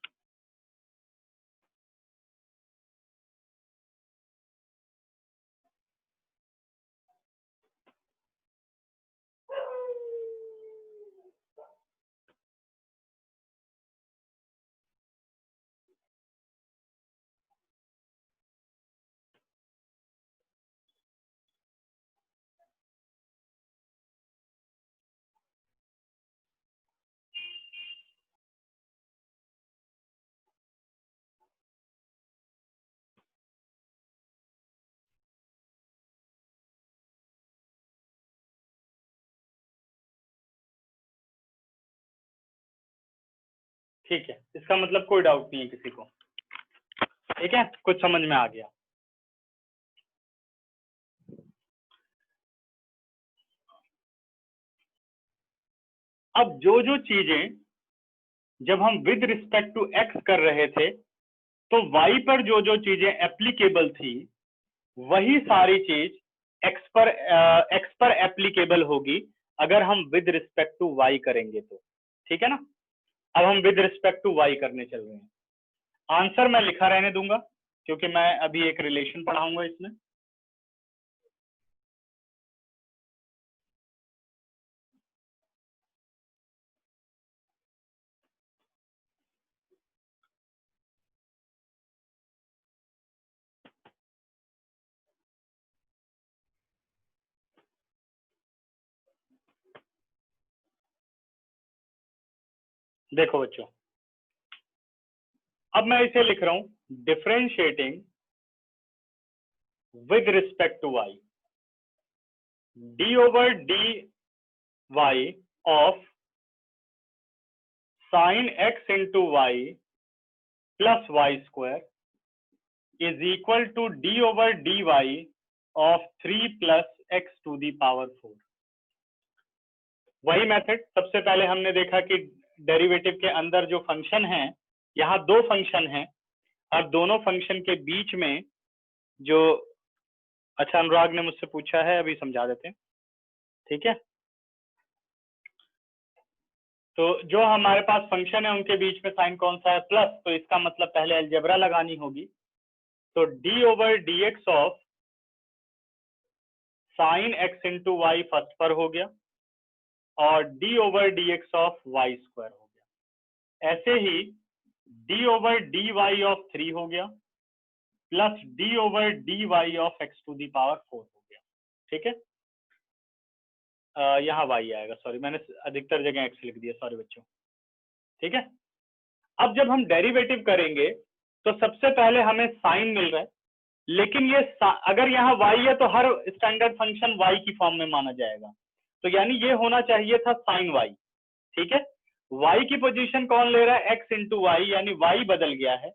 S1: ठीक है, इसका मतलब कोई डाउट नहीं है किसी को, ठीक है, कुछ समझ में आ गया। अब जो जो चीजें जब हम विद रिस्पेक्ट टू एक्स कर रहे थे, तो वाई पर जो जो चीजें एप्लीकेबल थी, वही सारी चीज एक्स पर एप्लीकेबल होगी अगर हम विद रिस्पेक्ट टू वाई करेंगे तो, ठीक है ना। अब हम विद रिस्पेक्ट टू वाई करने चल रहे हैं। आंसर मैं लिखा रहने दूंगा क्योंकि मैं अभी एक रिलेशन पढ़ाऊंगा इसमें। देखो बच्चों, अब मैं इसे लिख रहा हूं differentiating with respect to Y, D over D Y of sine x into Y plus Y square is equal to D over D Y of 3 plus x to the power 4। वही मेथड, सबसे पहले हमने देखा कि derivative के अंदर जो function है, यहाँ दो फंक्शन हैं और दोनों फंक्शन के बीच में जो, अच्छा अनुराग ने मुझसे पूछा है, अभी समझा देते हैं, ठीक है। तो जो हमारे पास फंक्शन है उनके बीच में साइन कौन सा है, प्लस, तो इसका मतलब पहले अलजेब्रा लगानी होगी। तो D over d x of sine x into y first पर हो गया और d over d x of y square हो गया। ऐसे ही d over D Y of 3 हो गया plus d over D Y of x to the power 4 हो गया, ठीक है। यहाँ वाई आएगा, सॉरी मैंने अधिकतर जगह एक्स लिख दिया, सॉरी बच्चों, ठीक है। अब जब हम डेरिवेटिव करेंगे तो सबसे पहले हमें साइन मिल रहा है, लेकिन ये अगर यहाँ y है तो हर स्टैंडर्ड फंक्शन y की फॉर्म में माना जाएगा, तो यानी ये होना चाहिए था साइन y, ठीक है। y की पोजीशन कौन ले रहा है, x इंटू वाई, यानी y बदल गया है।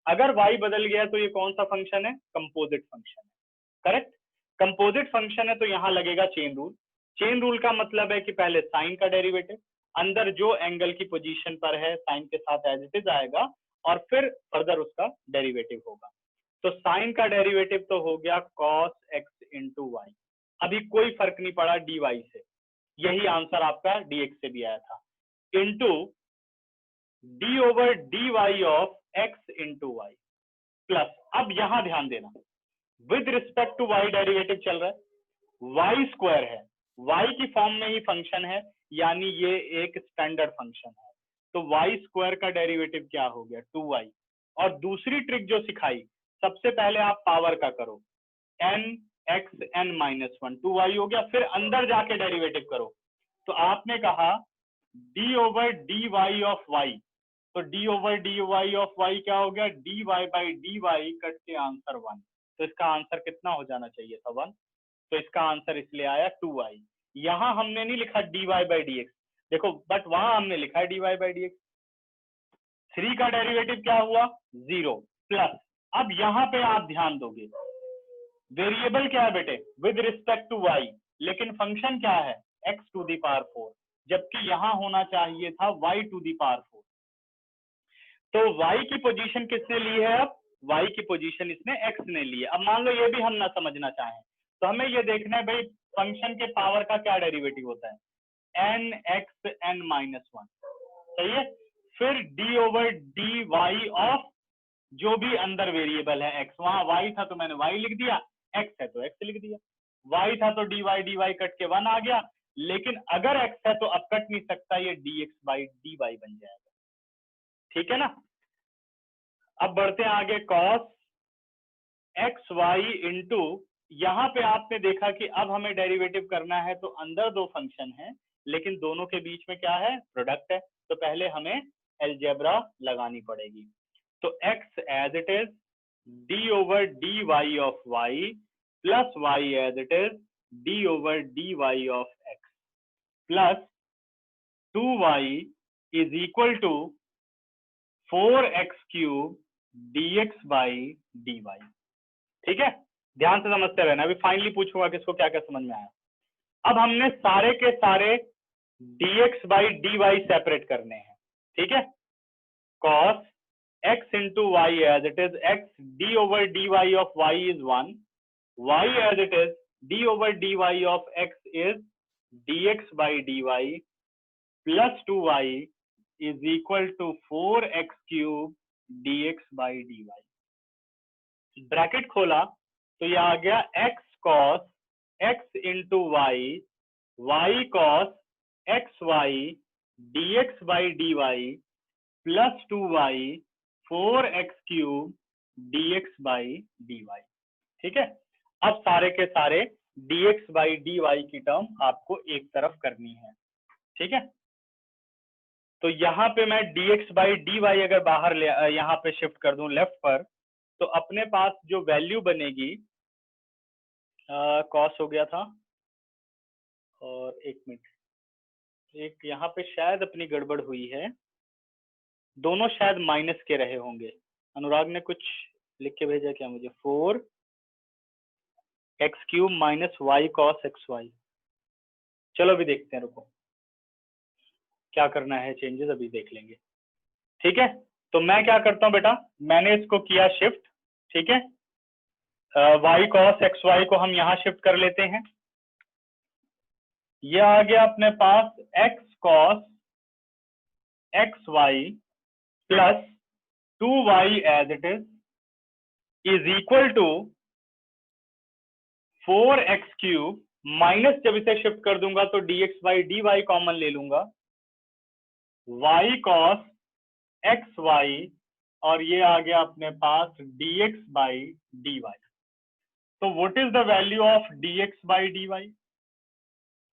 S1: अगर y बदल गया तो ये कौन सा फंक्शन है, कंपोजिट फंक्शन है, करेक्ट। कंपोजिट फंक्शन है तो यहाँ लगेगा चेन रूल। चेन रूल का मतलब है कि पहले साइन का डेरिवेटिव अंदर जो एंगल की पोजीशन पर है साइन के साथ एज इट इज आएगा और फिर फर्दर उसका डेरिवेटिव होगा। तो साइन का डेरिवेटिव तो हो गया cos x इंटू वाई, अभी कोई फर्क नहीं पड़ा dy से, यही आंसर आपका dx से भी आया था, into D over D Y of x into Y plus, अब यहां ध्यान देना with respect to y derivative चल रहा है, वाई स्क्वायर है, y की फॉर्म में ही फंक्शन है, यानी ये एक स्टैंडर्ड फंक्शन है, तो वाई स्क्वायर का डेरिवेटिव क्या हो गया 2y। और दूसरी ट्रिक जो सिखाई, सबसे पहले आप पावर का करो, n x n minus 1 2y हो गया, फिर अंदर जाके डेरिवेटिव करो, तो आपने कहा d over dy of y, तो D over D Y of Y क्या हो गया, D Y by D Y cut के आंसर 1। तो इसका आंसर कितना हो जाना चाहिए था 1, तो इसका आंसर इसलिए आया 2y। यहां हमने नहीं लिखा dy बाई डी एक्स, देखो बट वहां हमने लिखा है dy बाई डी एक्स। 3 का डेरिवेटिव क्या हुआ 0 प्लस, अब यहाँ पे आप ध्यान दोगे वेरिएबल क्या है बेटे विद रिस्पेक्ट टू y, लेकिन फंक्शन क्या है x टू दी पावर 4, जबकि यहां होना चाहिए था y टू दी पावर 4। तो y की पोजीशन किसने ली है, अब y की पोजीशन इसने x ने ली है। अब मान लो ये भी हम ना समझना चाहें तो हमें ये देखना है भाई फंक्शन के पावर का क्या डेरिवेटिव होता है n x n माइनस 1, सही है। फिर d over D Y of जो भी अंदर वेरिएबल है x, वहां y था तो मैंने y लिख दिया, x है तो x लिख दिया, y था तो dy कट के 1 आ गया, लेकिन अगर x है तो अब कट नहीं सकता, ये dx बाई dy बन जाएगा, ठीक है ना। अब बढ़ते हैं आगे, cos एक्स वाई इंटू, यहाँ पे आपने देखा कि अब हमें डेरिवेटिव करना है तो अंदर दो फंक्शन है लेकिन दोनों के बीच में क्या है प्रोडक्ट है, तो पहले हमें अलजेब्रा लगानी पड़ेगी। तो x as it is d over D Y of y plus y as it is d over D Y of x plus 2y is equal to 4x cube dx by dy, ठीक है। ध्यान से समझते रहना, अभी finally पूछूंगा किसको क्या क्या समझ में आया। अब हमने सारे के सारे dx बाई dy सेपरेट करने हैं, ठीक है। cos x into y as it is x d over dy of y is 1, y as it is d over dy of x is dx by dy plus 2y is equal to 4x cube dx by dy। Bracket खोला तो ये आ गया x cos x into y, y cos xy dx by dy plus 2y 4x cube dx by dy, ठीक है। अब सारे के सारे dx by dy की टर्म आपको एक तरफ करनी है, ठीक है। तो यहाँ पे मैं dx by dy अगर बाहर ले यहाँ पे शिफ्ट कर दूं लेफ्ट पर, तो अपने पास जो वैल्यू बनेगी कॉस हो गया था, और एक मिनट, एक यहाँ पे शायद अपनी गड़बड़ हुई है, दोनों शायद माइनस के रहे होंगे। अनुराग ने कुछ लिख के भेजा क्या मुझे, 4x cube minus Y cos X Y. चलो अभी देखते हैं, रुको क्या करना है चेंजेस अभी देख लेंगे, ठीक है। तो मैं क्या करता हूँ बेटा, मैंने इसको किया शिफ्ट, ठीक है। वाई कॉस एक्स वाई को हम यहाँ शिफ्ट कर लेते हैं, ये आ गया अपने पास x cos X Y plus 2y as it is equal to 4x cube minus, जब इसे शिफ्ट कर दूंगा तो dx by D Y common ले लूंगा, y cos एक्स वाई और ये आ गया अपने पास dx बाई डी वाई। तो what is the value of dx by D Y,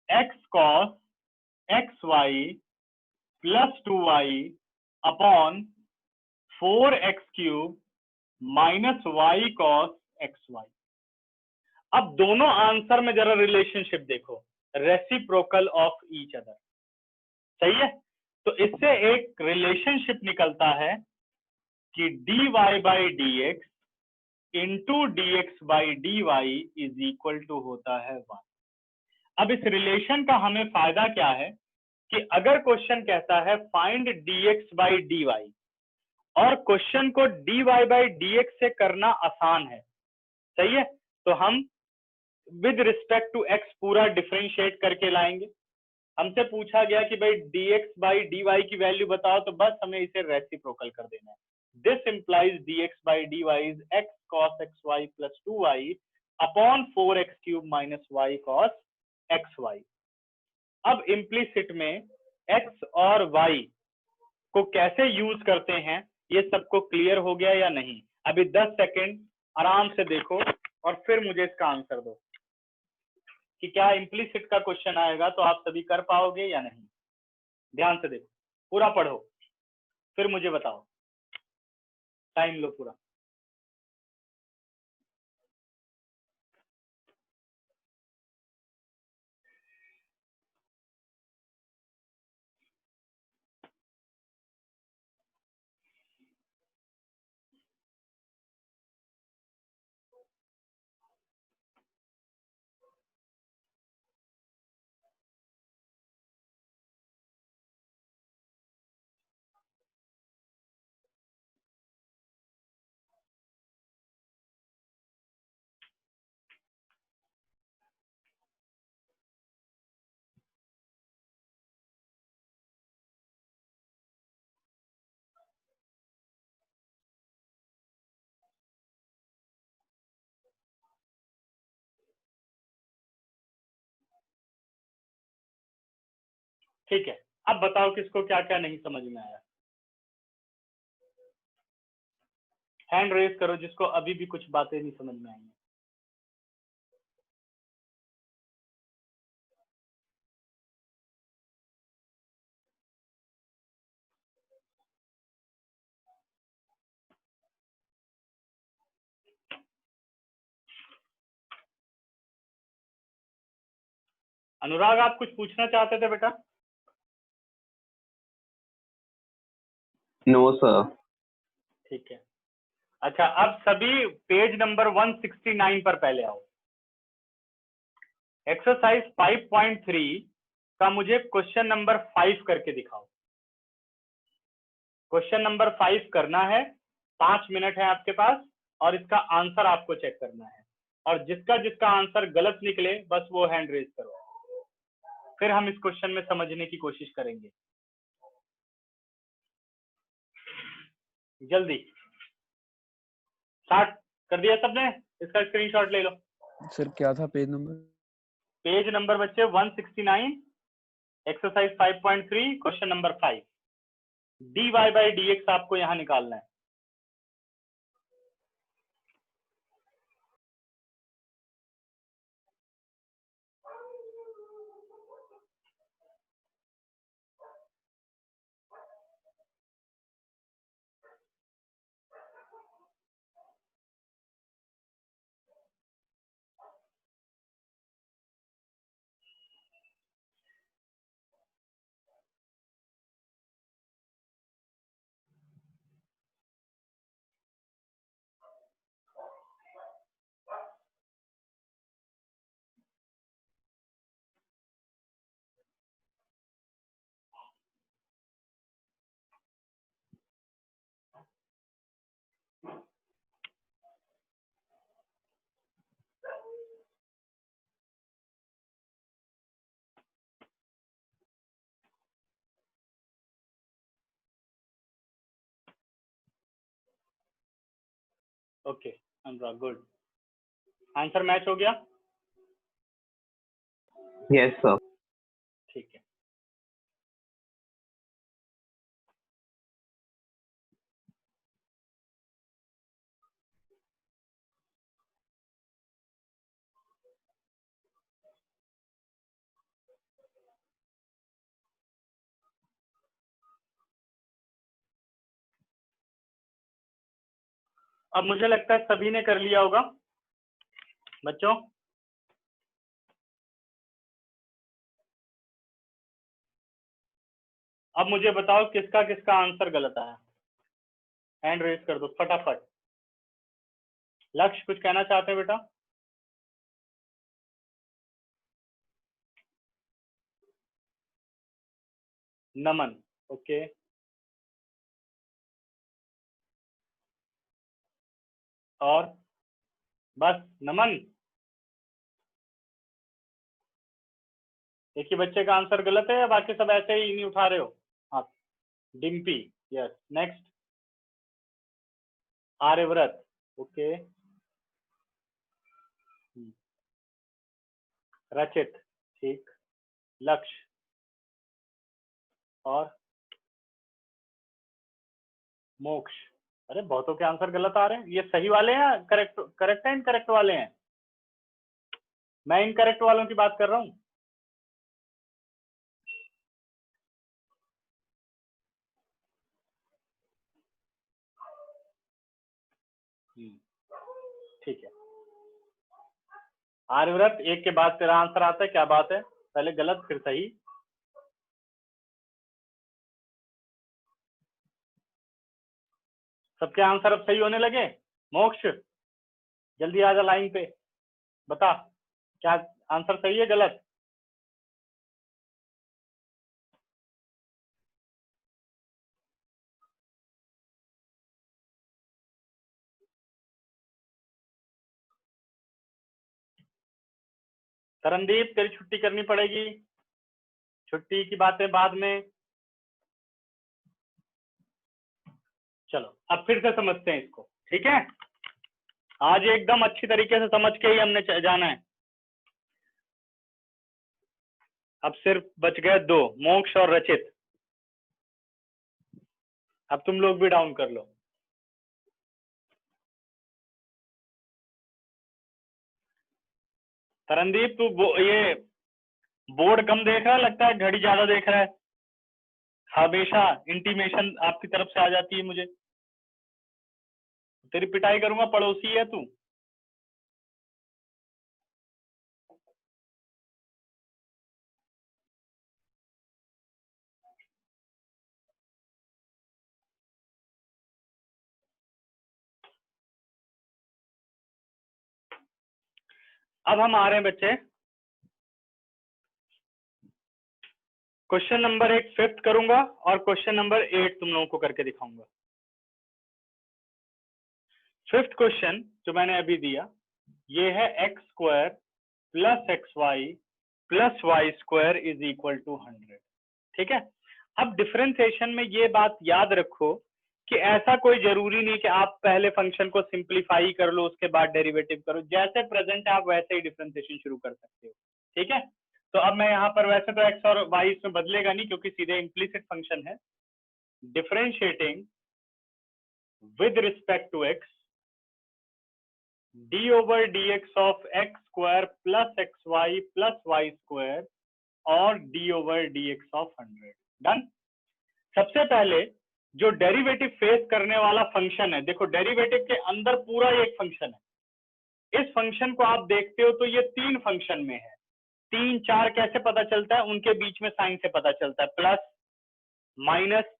S1: x cos X Y plus 2y upon 4x cube minus y cos X Y. अब दोनों answer में जरा रिलेशनशिप देखो, रेसिप्रोकल ऑफ ईच अदर, सही है। तो इससे एक रिलेशनशिप निकलता है कि dy by D X into D X by D Y is equal to होता है 1। अब इस रिलेशन का हमें फायदा क्या है कि अगर क्वेश्चन कहता है फाइंड dx बाई dy और क्वेश्चन को dy बाई dx से करना आसान है, सही है, तो हम विद रिस्पेक्ट टू x पूरा डिफरेंशिएट करके लाएंगे। हमसे पूछा गया कि भाई dx बाई dy की वैल्यू बताओ, तो बस हमें इसे रेसिप्रोकल कर देना है। This implies dx by dy is x cos xy plus 2y upon 4x cube minus y cos xy। अब इम्प्लिसिट में x और y को कैसे यूज करते हैं ये सबको क्लियर हो गया या नहीं? अभी 10 सेकेंड आराम से देखो और फिर मुझे इसका आंसर दो कि क्या इम्प्लिसिट का क्वेश्चन आएगा तो आप सभी कर पाओगे या नहीं। ध्यान से देखो, पूरा पढ़ो। फिर मुझे बताओ, टाइम लो पूरा। ठीक है, अब बताओ किसको क्या क्या नहीं समझ में आया। हैंड रेज करो जिसको अभी भी कुछ बातें नहीं समझ में आई हैं। अनुराग, आप कुछ पूछना चाहते थे बेटा?
S7: No sir.
S1: ठीक है, अच्छा अब सभी पेज नंबर 169 पर पहले आओ। एक्सरसाइज 5.3 का मुझे क्वेश्चन नंबर 5 करके दिखाओ। क्वेश्चन नंबर 5 करना है, 5 मिनट है आपके पास, और इसका आंसर आपको चेक करना है, और जिसका जिसका आंसर गलत निकले बस वो हैंड रेज करो, फिर हम इस क्वेश्चन में समझने की कोशिश करेंगे। जल्दी स्टार्ट कर दिया सबने? इसका स्क्रीनशॉट ले लो।
S9: सर क्या था पेज नंबर?
S1: पेज नंबर बच्चे 169, exercise 5.3, question number 5। dy by dx आपको यहां निकालना है। ओके अनुराग, गुड। आंसर मैच हो गया?
S7: Yes sir.
S1: ठीक है, अब मुझे लगता है सभी ने कर लिया होगा बच्चों। अब मुझे बताओ किसका किसका आंसर गलत आया, हैंड रेज कर दो फटाफट। लक्ष्य कुछ कहना चाहते हैं बेटा? नमन, ओके। और बस नमन? एक ही बच्चे का आंसर गलत है या बाकी सब ऐसे ही नहीं उठा रहे हो? हाँ, Dimpy, yes. Next, Aryavrat, okay. Rachit, ठीक। लक्ष्य और मोक्ष। अरे बहुतों के आंसर गलत आ रहे हैं। ये सही वाले हैं, करेक्ट करेक्ट है, इनकरेक्ट वाले हैं? मैं इनकरेक्ट वालों की बात कर रहा हूँ। ठीक है आर्यव्रत, एक के बाद तेरा आंसर आता है, क्या बात है, पहले गलत फिर सही। सबके आंसर अब सही होने लगे। मोक्ष जल्दी आ जा लाइन पे, बता क्या आंसर सही है गलत। तरनदीप तेरी छुट्टी करनी पड़ेगी, छुट्टी की बातें बाद में। चलो अब फिर से समझते हैं इसको, ठीक है। आज एकदम अच्छी तरीके से समझ के ही हमने जाना है। अब सिर्फ बच गए दो, मोक्ष और रचित। अब तुम लोग भी डाउन कर लो। तरनदीप तू ये बोर्ड कम देख रहा है, लगता है घड़ी ज्यादा देख रहा है। हमेशा इंटीमेशन आपकी तरफ से आ जाती है मुझे, तेरी पिटाई करूंगा, पड़ोसी है तू। अब हम आ रहे हैं बच्चे, क्वेश्चन नंबर 1 5th करूंगा और क्वेश्चन नंबर 8 तुम लोगों को करके दिखाऊंगा। 5th क्वेश्चन जो मैंने अभी दिया, ये है x स्क्वायर प्लस xy प्लस Y square is equal to 100। ठीक है, अब डिफरेंशिएशन में ये बात याद रखो कि ऐसा कोई जरूरी नहीं कि आप पहले फंक्शन को सिंप्लीफाई कर लो उसके बाद डेरिवेटिव करो, जैसे प्रेजेंट है आप वैसे ही डिफरेंशिएशन शुरू कर सकते हो। ठीक है, तो अब मैं यहाँ पर, वैसे तो x और y इसमें बदलेगा नहीं क्योंकि सीधे इम्प्लीसिट फंक्शन है। Differentiating with respect to x d over dx of x square plus xy plus y square और d over dx of 100। Done. सबसे पहले जो डेरिवेटिव फेस करने वाला फंक्शन है, देखो डेरिवेटिव के अंदर पूरा एक फंक्शन है। इस फंक्शन को आप देखते हो तो ये 3 फंक्शन में है। 3 4 कैसे पता चलता है, उनके बीच में साइन से पता चलता है, प्लस माइनस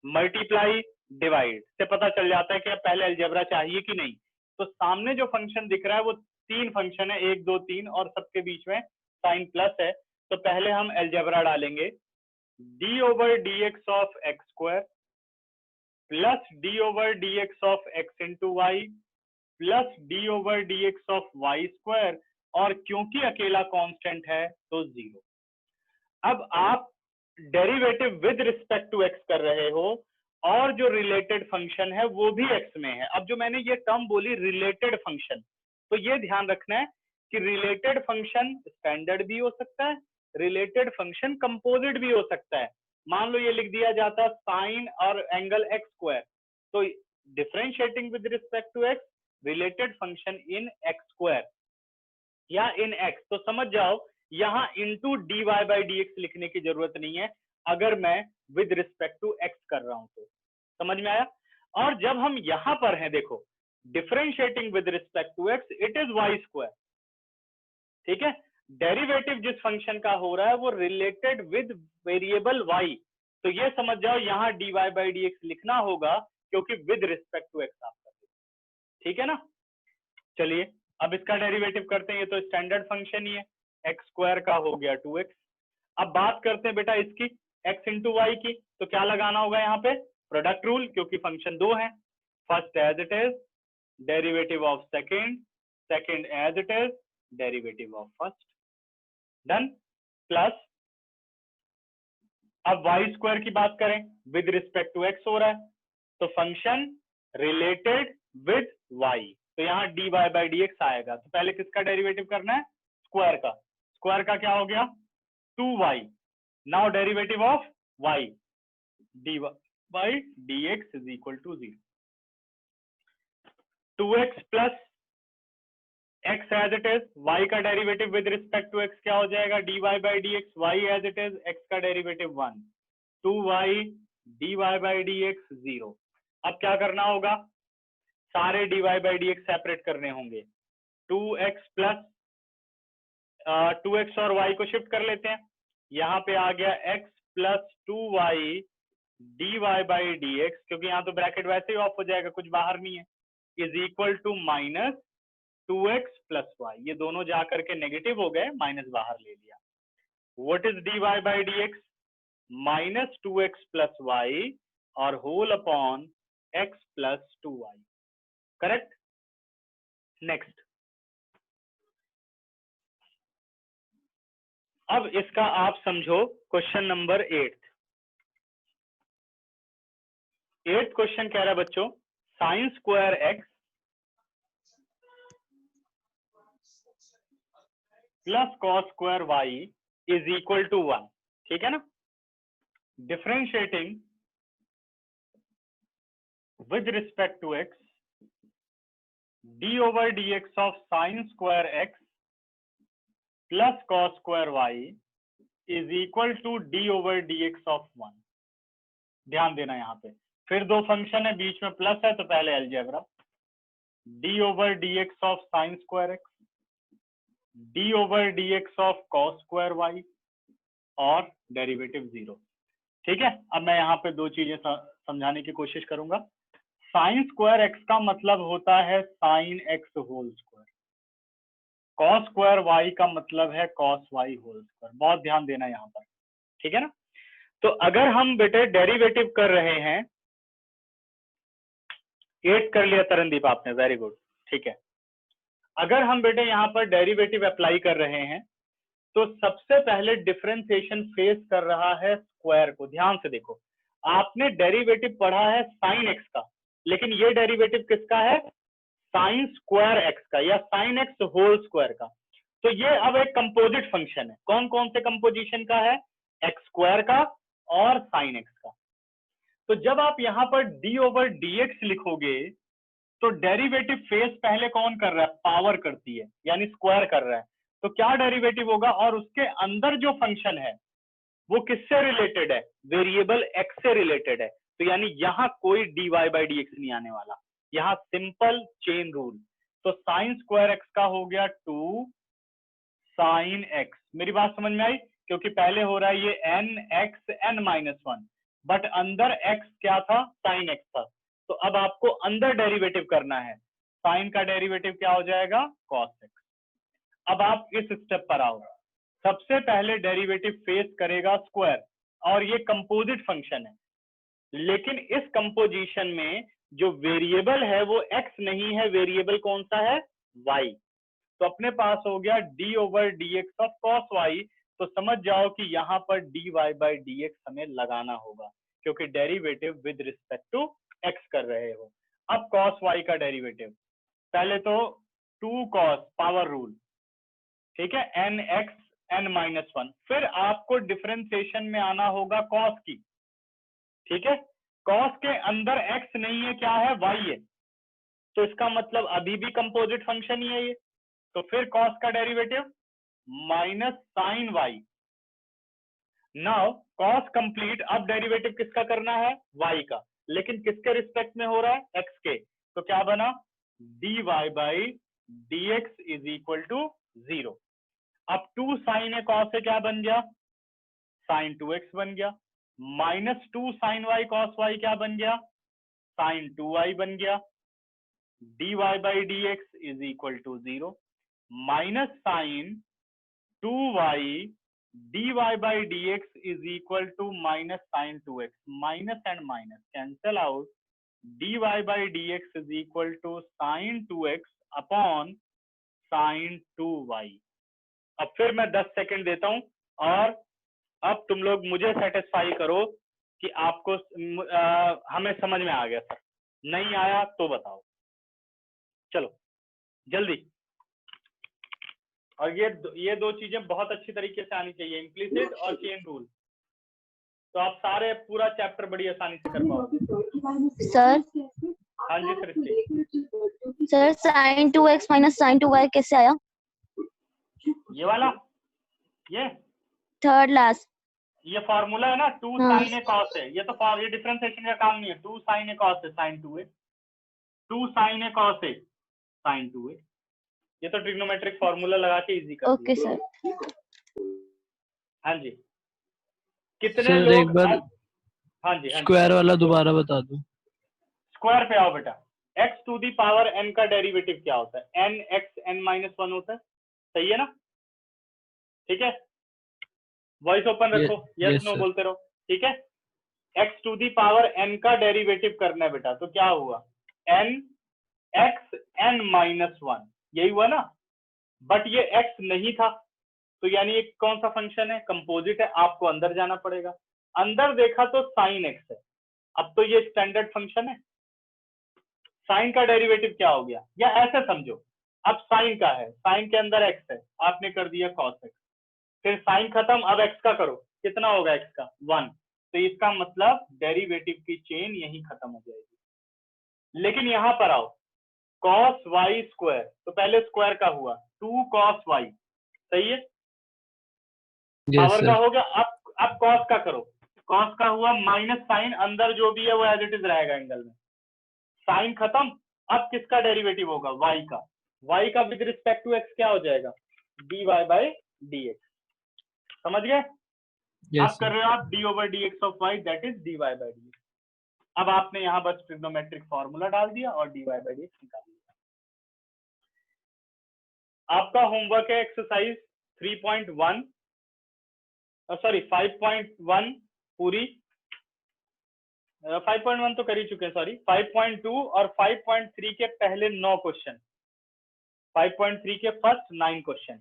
S1: मल्टीप्लाई डिवाइड से पता चल जाता है कि पहले अलजेब्रा चाहिए कि नहीं। तो सामने जो फंक्शन दिख रहा है वो 3 फंक्शन है, 1 2 3, और सबके बीच में साइन प्लस है। तो पहले हम अलजेब्रा डालेंगे, d over dx of x square plus d over dx of x into y plus d over dx of y square, और क्योंकि अकेला कांस्टेंट है तो 0। अब आप derivative with respect to x कर रहे हो और जो रिलेटेड फंक्शन है वो भी x में है। अब जो मैंने ये टर्म बोली रिलेटेड फंक्शन, तो ये ध्यान रखना है कि रिलेटेड फंक्शन स्टैंडर्ड भी हो सकता है, रिलेटेड फंक्शन कंपोजिट भी हो सकता है। मान लो ये लिख दिया जाता साइन और एंगल x स्क्वायर, तो differentiating with respect to x related function in x square या इन x, तो समझ जाओ यहाँ इंटू dy बाई dx लिखने की जरूरत नहीं है अगर मैं विद रिस्पेक्ट टू x कर रहा हूं तो। समझ में आया। और जब हम यहां पर हैं, देखो differentiating with respect to x it is y square. ठीक है, डेरिवेटिव जिस फंक्शन का हो रहा है वो रिलेटेड विद वेरिएबल y, तो ये समझ जाओ यहाँ dy बाई dx लिखना होगा क्योंकि विद रिस्पेक्ट टू x आप कर रहे हो। ठीक है ना। चलिए अब इसका डेरिवेटिव करते हैं, ये तो स्टैंडर्ड फंक्शन ही है, x स्क्वायर का हो गया 2x। अब बात करते हैं बेटा इसकी x इंटू वाई की, तो क्या लगाना होगा यहाँ पे, प्रोडक्ट रूल, क्योंकि फंक्शन 2 है। First as it is derivative of second, second as it is derivative of first. Done. Plus अब y स्क्वायर की बात करें, विद रिस्पेक्ट टू x हो रहा है, तो फंक्शन रिलेटेड विद y, तो यहाँ dy बाई dx आएगा। तो पहले किसका डेरिवेटिव करना है, स्क्वायर का। स्क्वायर का क्या हो गया 2y, now derivative of y dy by dx is equal to 0। 2x plus x as it is, y का derivative with respect to x क्या हो जाएगा, dy by dx, y as it is, x का derivative 1, 2y dy by dx 0। अब क्या करना होगा, सारे dy by D X separate करने होंगे। 2x प्लस 2x और y को शिफ्ट कर लेते हैं, यहाँ पे आ गया x plus 2y dy by D x, क्योंकि यहाँ तो ब्रैकेट वैसे ही ऑफ हो जाएगा, कुछ बाहर नहीं है, is equal to minus 2x plus y। ये दोनों जाकर के नेगेटिव हो गए, माइनस बाहर ले लिया। What is dy by D X? Minus 2x plus y और whole upon x plus 2y। Correct. Next, अब इसका आप समझो क्वेश्चन नंबर 8। 8th क्वेश्चन कह रहा है बच्चों, sine square x plus cos square y is equal to 1। ठीक है ना। Differentiating with respect to x d over dx of sine square x plus cos square y is equal to d over dx of 1। ध्यान देना यहाँ पे, फिर दो function है, बीच में प्लस है, तो पहले algebra. d over dx of sine square x, d over dx of cos square y और डेरिवेटिव 0। ठीक है। अब मैं यहाँ पे दो चीजें समझाने की कोशिश करूंगा। साइन स्क्वायर x का मतलब होता है sine x whole square, cos square y का मतलब है कॉस y होल स्क्वायर। बहुत ध्यान देना यहाँ पर। ठीक है ना। तो अगर हम बेटे डेरिवेटिव कर रहे हैं, 8 कर लिया तरनदीप आपने, वेरी गुड। ठीक है। अगर हम बेटे यहाँ पर डेरिवेटिव अप्लाई कर रहे हैं, तो सबसे पहले डिफरेंशिएशन फेस कर रहा है स्क्वायर को। ध्यान से देखो, आपने डेरिवेटिव पढ़ा है साइन x का, लेकिन ये डेरिवेटिव किसका है? साइन स्क्वायर x का या साइन x होल स्क्वायर का। तो ये अब एक कंपोजिट फंक्शन है। कौन कौन से कंपोजिशन का है? x स्क्वायर का और साइन x का। तो जब आप यहाँ पर d ओवर dx लिखोगे, तो डेरिवेटिव फेस पहले कौन कर रहा है? पावर करती है, यानी स्क्वायर कर रहा है। तो क्या डेरिवेटिव होगा? और उसके अंदर जो फंक्शन है वो किससे रिलेटेड है? वेरिएबल x से रिलेटेड है। तो यानी यहाँ कोई dy बाई डी एक्स नहीं आने वाला, यहाँ सिंपल चेन रूल। तो साइन स्क्वायर x का हो गया 2 साइन x। मेरी बात समझ में आई? क्योंकि पहले हो रहा है ये n(x n-1), बट अंदर x क्या था? साइन x था। तो अब आपको अंदर डेरिवेटिव करना है। साइन का डेरिवेटिव क्या हो जाएगा? Cos x। अब आप इस स्टेप पर आओ। सबसे पहले डेरिवेटिव फेस करेगा स्क्वायर, और ये कंपोजिट फंक्शन है, लेकिन इस कंपोजिशन में जो वेरिएबल है वो x नहीं है, वेरिएबल कौन सा है? y। तो अपने पास हो गया d over dx of cos y। तो समझ जाओ कि यहाँ पर dy बाई dx हमें लगाना होगा, क्योंकि derivative with respect to x कर रहे हो। अब कॉस y का डेरिवेटिव, पहले तो 2 कॉस पावर रूल, ठीक है, n(x n-1). फिर आपको डिफरेंशिएशन में आना होगा कॉस की। ठीक है। कॉस के अंदर x नहीं है, क्या है? y है। तो इसका मतलब अभी भी कंपोजिट फंक्शन ही है ये। तो फिर कॉस का derivative minus sine y। Now cos complete. अब डेरिवेटिव किसका करना है? y का, लेकिन किसके रिस्पेक्ट में हो रहा है? x के। तो क्या बना? dy by dx is equal to 0। अब 2 साइन ए कॉस ए क्या बन गया? साइन 2x बन गया। Minus 2 sine y cos y क्या बन गया? साइन 2y बन गया। dy by dx is equal to 0 minus sine 2y dy by dx is equal to minus sine 2x। Minus and minus cancel out. dy by dx is equal to sine 2x upon sine 2y। अब फिर मैं 10 second देता हूं, और अब तुम लोग मुझे सेटिस्फाई करो कि आपको हमें समझ में आ गया। सर नहीं आया तो बताओ, चलो जल्दी। और ये दो चीजें बहुत अच्छी तरीके से आनी चाहिए, इम्प्लिसिट और चेन रूल। तो आप सारे पूरा चैप्टर बड़ी आसानी से कर पाओगे।
S10: सर
S1: हाँ जी Srishti.
S10: Sir sine 2x minus sine 2y कैसे आया?
S1: ये वाला, ये
S10: थर्ड लास्ट,
S1: ये फॉर्मूला है ना, 2 साइन ए कॉस है। ये तो ये डिफरेंशिएशन का काम नहीं है। 2 साइन ए कॉस है, साइन 2 है। 2 sin a cos a sin 2a। ये तो ट्रिग्नोमेट्रिक फॉर्मूला लगा के इजी कर
S10: ओके
S1: दिया।
S10: सर।
S1: हाँ जी, कितने
S5: सर
S1: लोग
S5: एक बार
S1: हाँ जी, हाँ जी,
S5: स्क्वायर वाला दोबारा बता दो।
S1: स्क्वायर पे आओ बेटा। x to the power n का डेरिवेटिव क्या होता है? n x n माइनस 1 होता है, सही है ना? ठीक है, वॉइस ओपन रखो, यस
S5: yes,
S1: नो
S5: sir.
S1: बोलते रहो, ठीक है। x to the power n का डेरिवेटिव करना है बेटा, तो क्या हुआ? n x n माइनस 1, यही हुआ ना? बट ये x नहीं था, तो यानी ये कौन सा फंक्शन है? कंपोजिट है, आपको अंदर जाना पड़ेगा। अंदर देखा तो साइन x है, अब तो ये स्टैंडर्ड फंक्शन है। साइन का डेरिवेटिव क्या हो गया? या ऐसे समझो, अब साइन का है, साइन के अंदर x है, आपने कर दिया cos x, फिर साइन खत्म, अब x का करो, कितना होगा x का? 1। तो इसका मतलब डेरिवेटिव की चेन यही खत्म हो जाएगी। लेकिन यहां पर आओ, cos y स्क्वायर, तो पहले स्क्वायर का हुआ 2 cos y, सही है,
S5: yes,
S1: पावर का
S5: sir.
S1: हो गया। अब cos का करो, cos का हुआ माइनस साइन, अंदर जो भी है वो एज इट इज रहेगा एंगल में, साइन खत्म। अब किसका डेरिवेटिव होगा? y का। y का विद रिस्पेक्ट टू x क्या हो जाएगा? dy by dx। समझ गए?
S5: yes,
S1: अब कर रहे हो आप d over dx of y, that is dy by dx। अब आपने यहाँ बस ट्रिग्नोमेट्रिक फॉर्मूला डाल दिया और dy बाय dx निकाल दिया। आपका होमवर्क है एक्सरसाइज 3.1 सॉरी 5.1 पूरी, 5.1 तो कर ही चुके हैं, सॉरी 5.2 और 5.3 के पहले 9 क्वेश्चन, 5.3 के फर्स्ट 9 क्वेश्चन।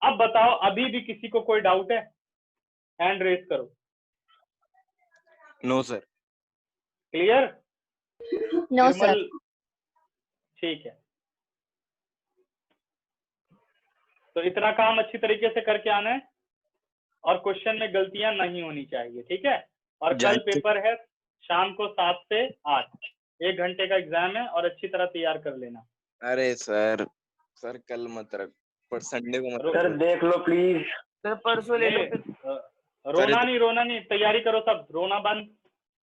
S1: अब बताओ, अभी भी किसी को कोई डाउट है? हैंड रेज करो।
S3: No sir.
S1: Clear?
S10: No sir.
S1: ठीक है, तो इतना काम अच्छी तरीके से करके आना है और क्वेश्चन में गलतियां नहीं होनी चाहिए, ठीक है? और कल पेपर है शाम को 7 से 8, 1 घंटे का एग्जाम है और अच्छी तरह तैयार कर लेना।
S3: अरे सर कल मत रख, पर संडे को मत
S4: सर देख लो प्लीज। सर परसों ले लो फिर।
S1: रोना नहीं, तैयारी करो सब, रोना बंद।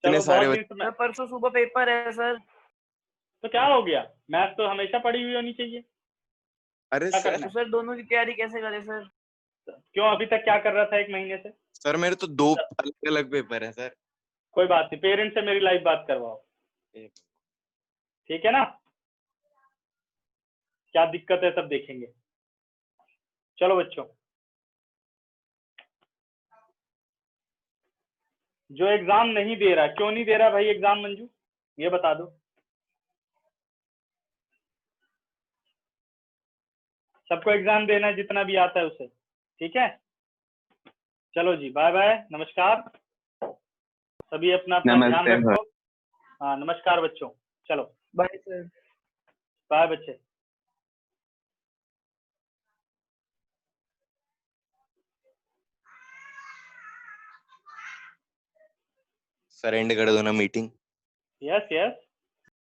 S1: चलो
S3: सारे
S1: बहुत दिन से
S4: परसों सुबह पेपर है सर।
S1: तो क्या हो गया? मैथ तो हमेशा पढ़ी हुई होनी चाहिए।
S3: अरे
S1: क्या
S3: सर,
S1: करना है?
S4: सर दोनों की तैयारी कैसे करें सर?
S1: क्यों, अभी तक क्या कर रहा था 1 महीने से?
S3: सर मेरे तो 2 अलग अलग पेपर है सर।
S1: कोई बात नहीं, पेरेंट्स से मेरी लाइव बात करवाओ, ठीक है ना? क्या दिक्कत है सब देखेंगे। चलो बच्चों, जो एग्जाम नहीं दे रहा, क्यों नहीं दे रहा भाई एग्जाम मंजू, ये बता दो। सबको एग्जाम देना है जितना भी आता है उसे, ठीक है? चलो जी, बाय बाय, नमस्कार। सभी अपना अपना ध्यान रखो। हाँ नमस्कार बच्चों, चलो
S4: बाय सर।
S1: बाय बच्चे।
S3: सर एंड कर दो ना मीटिंग।
S1: Yes yes.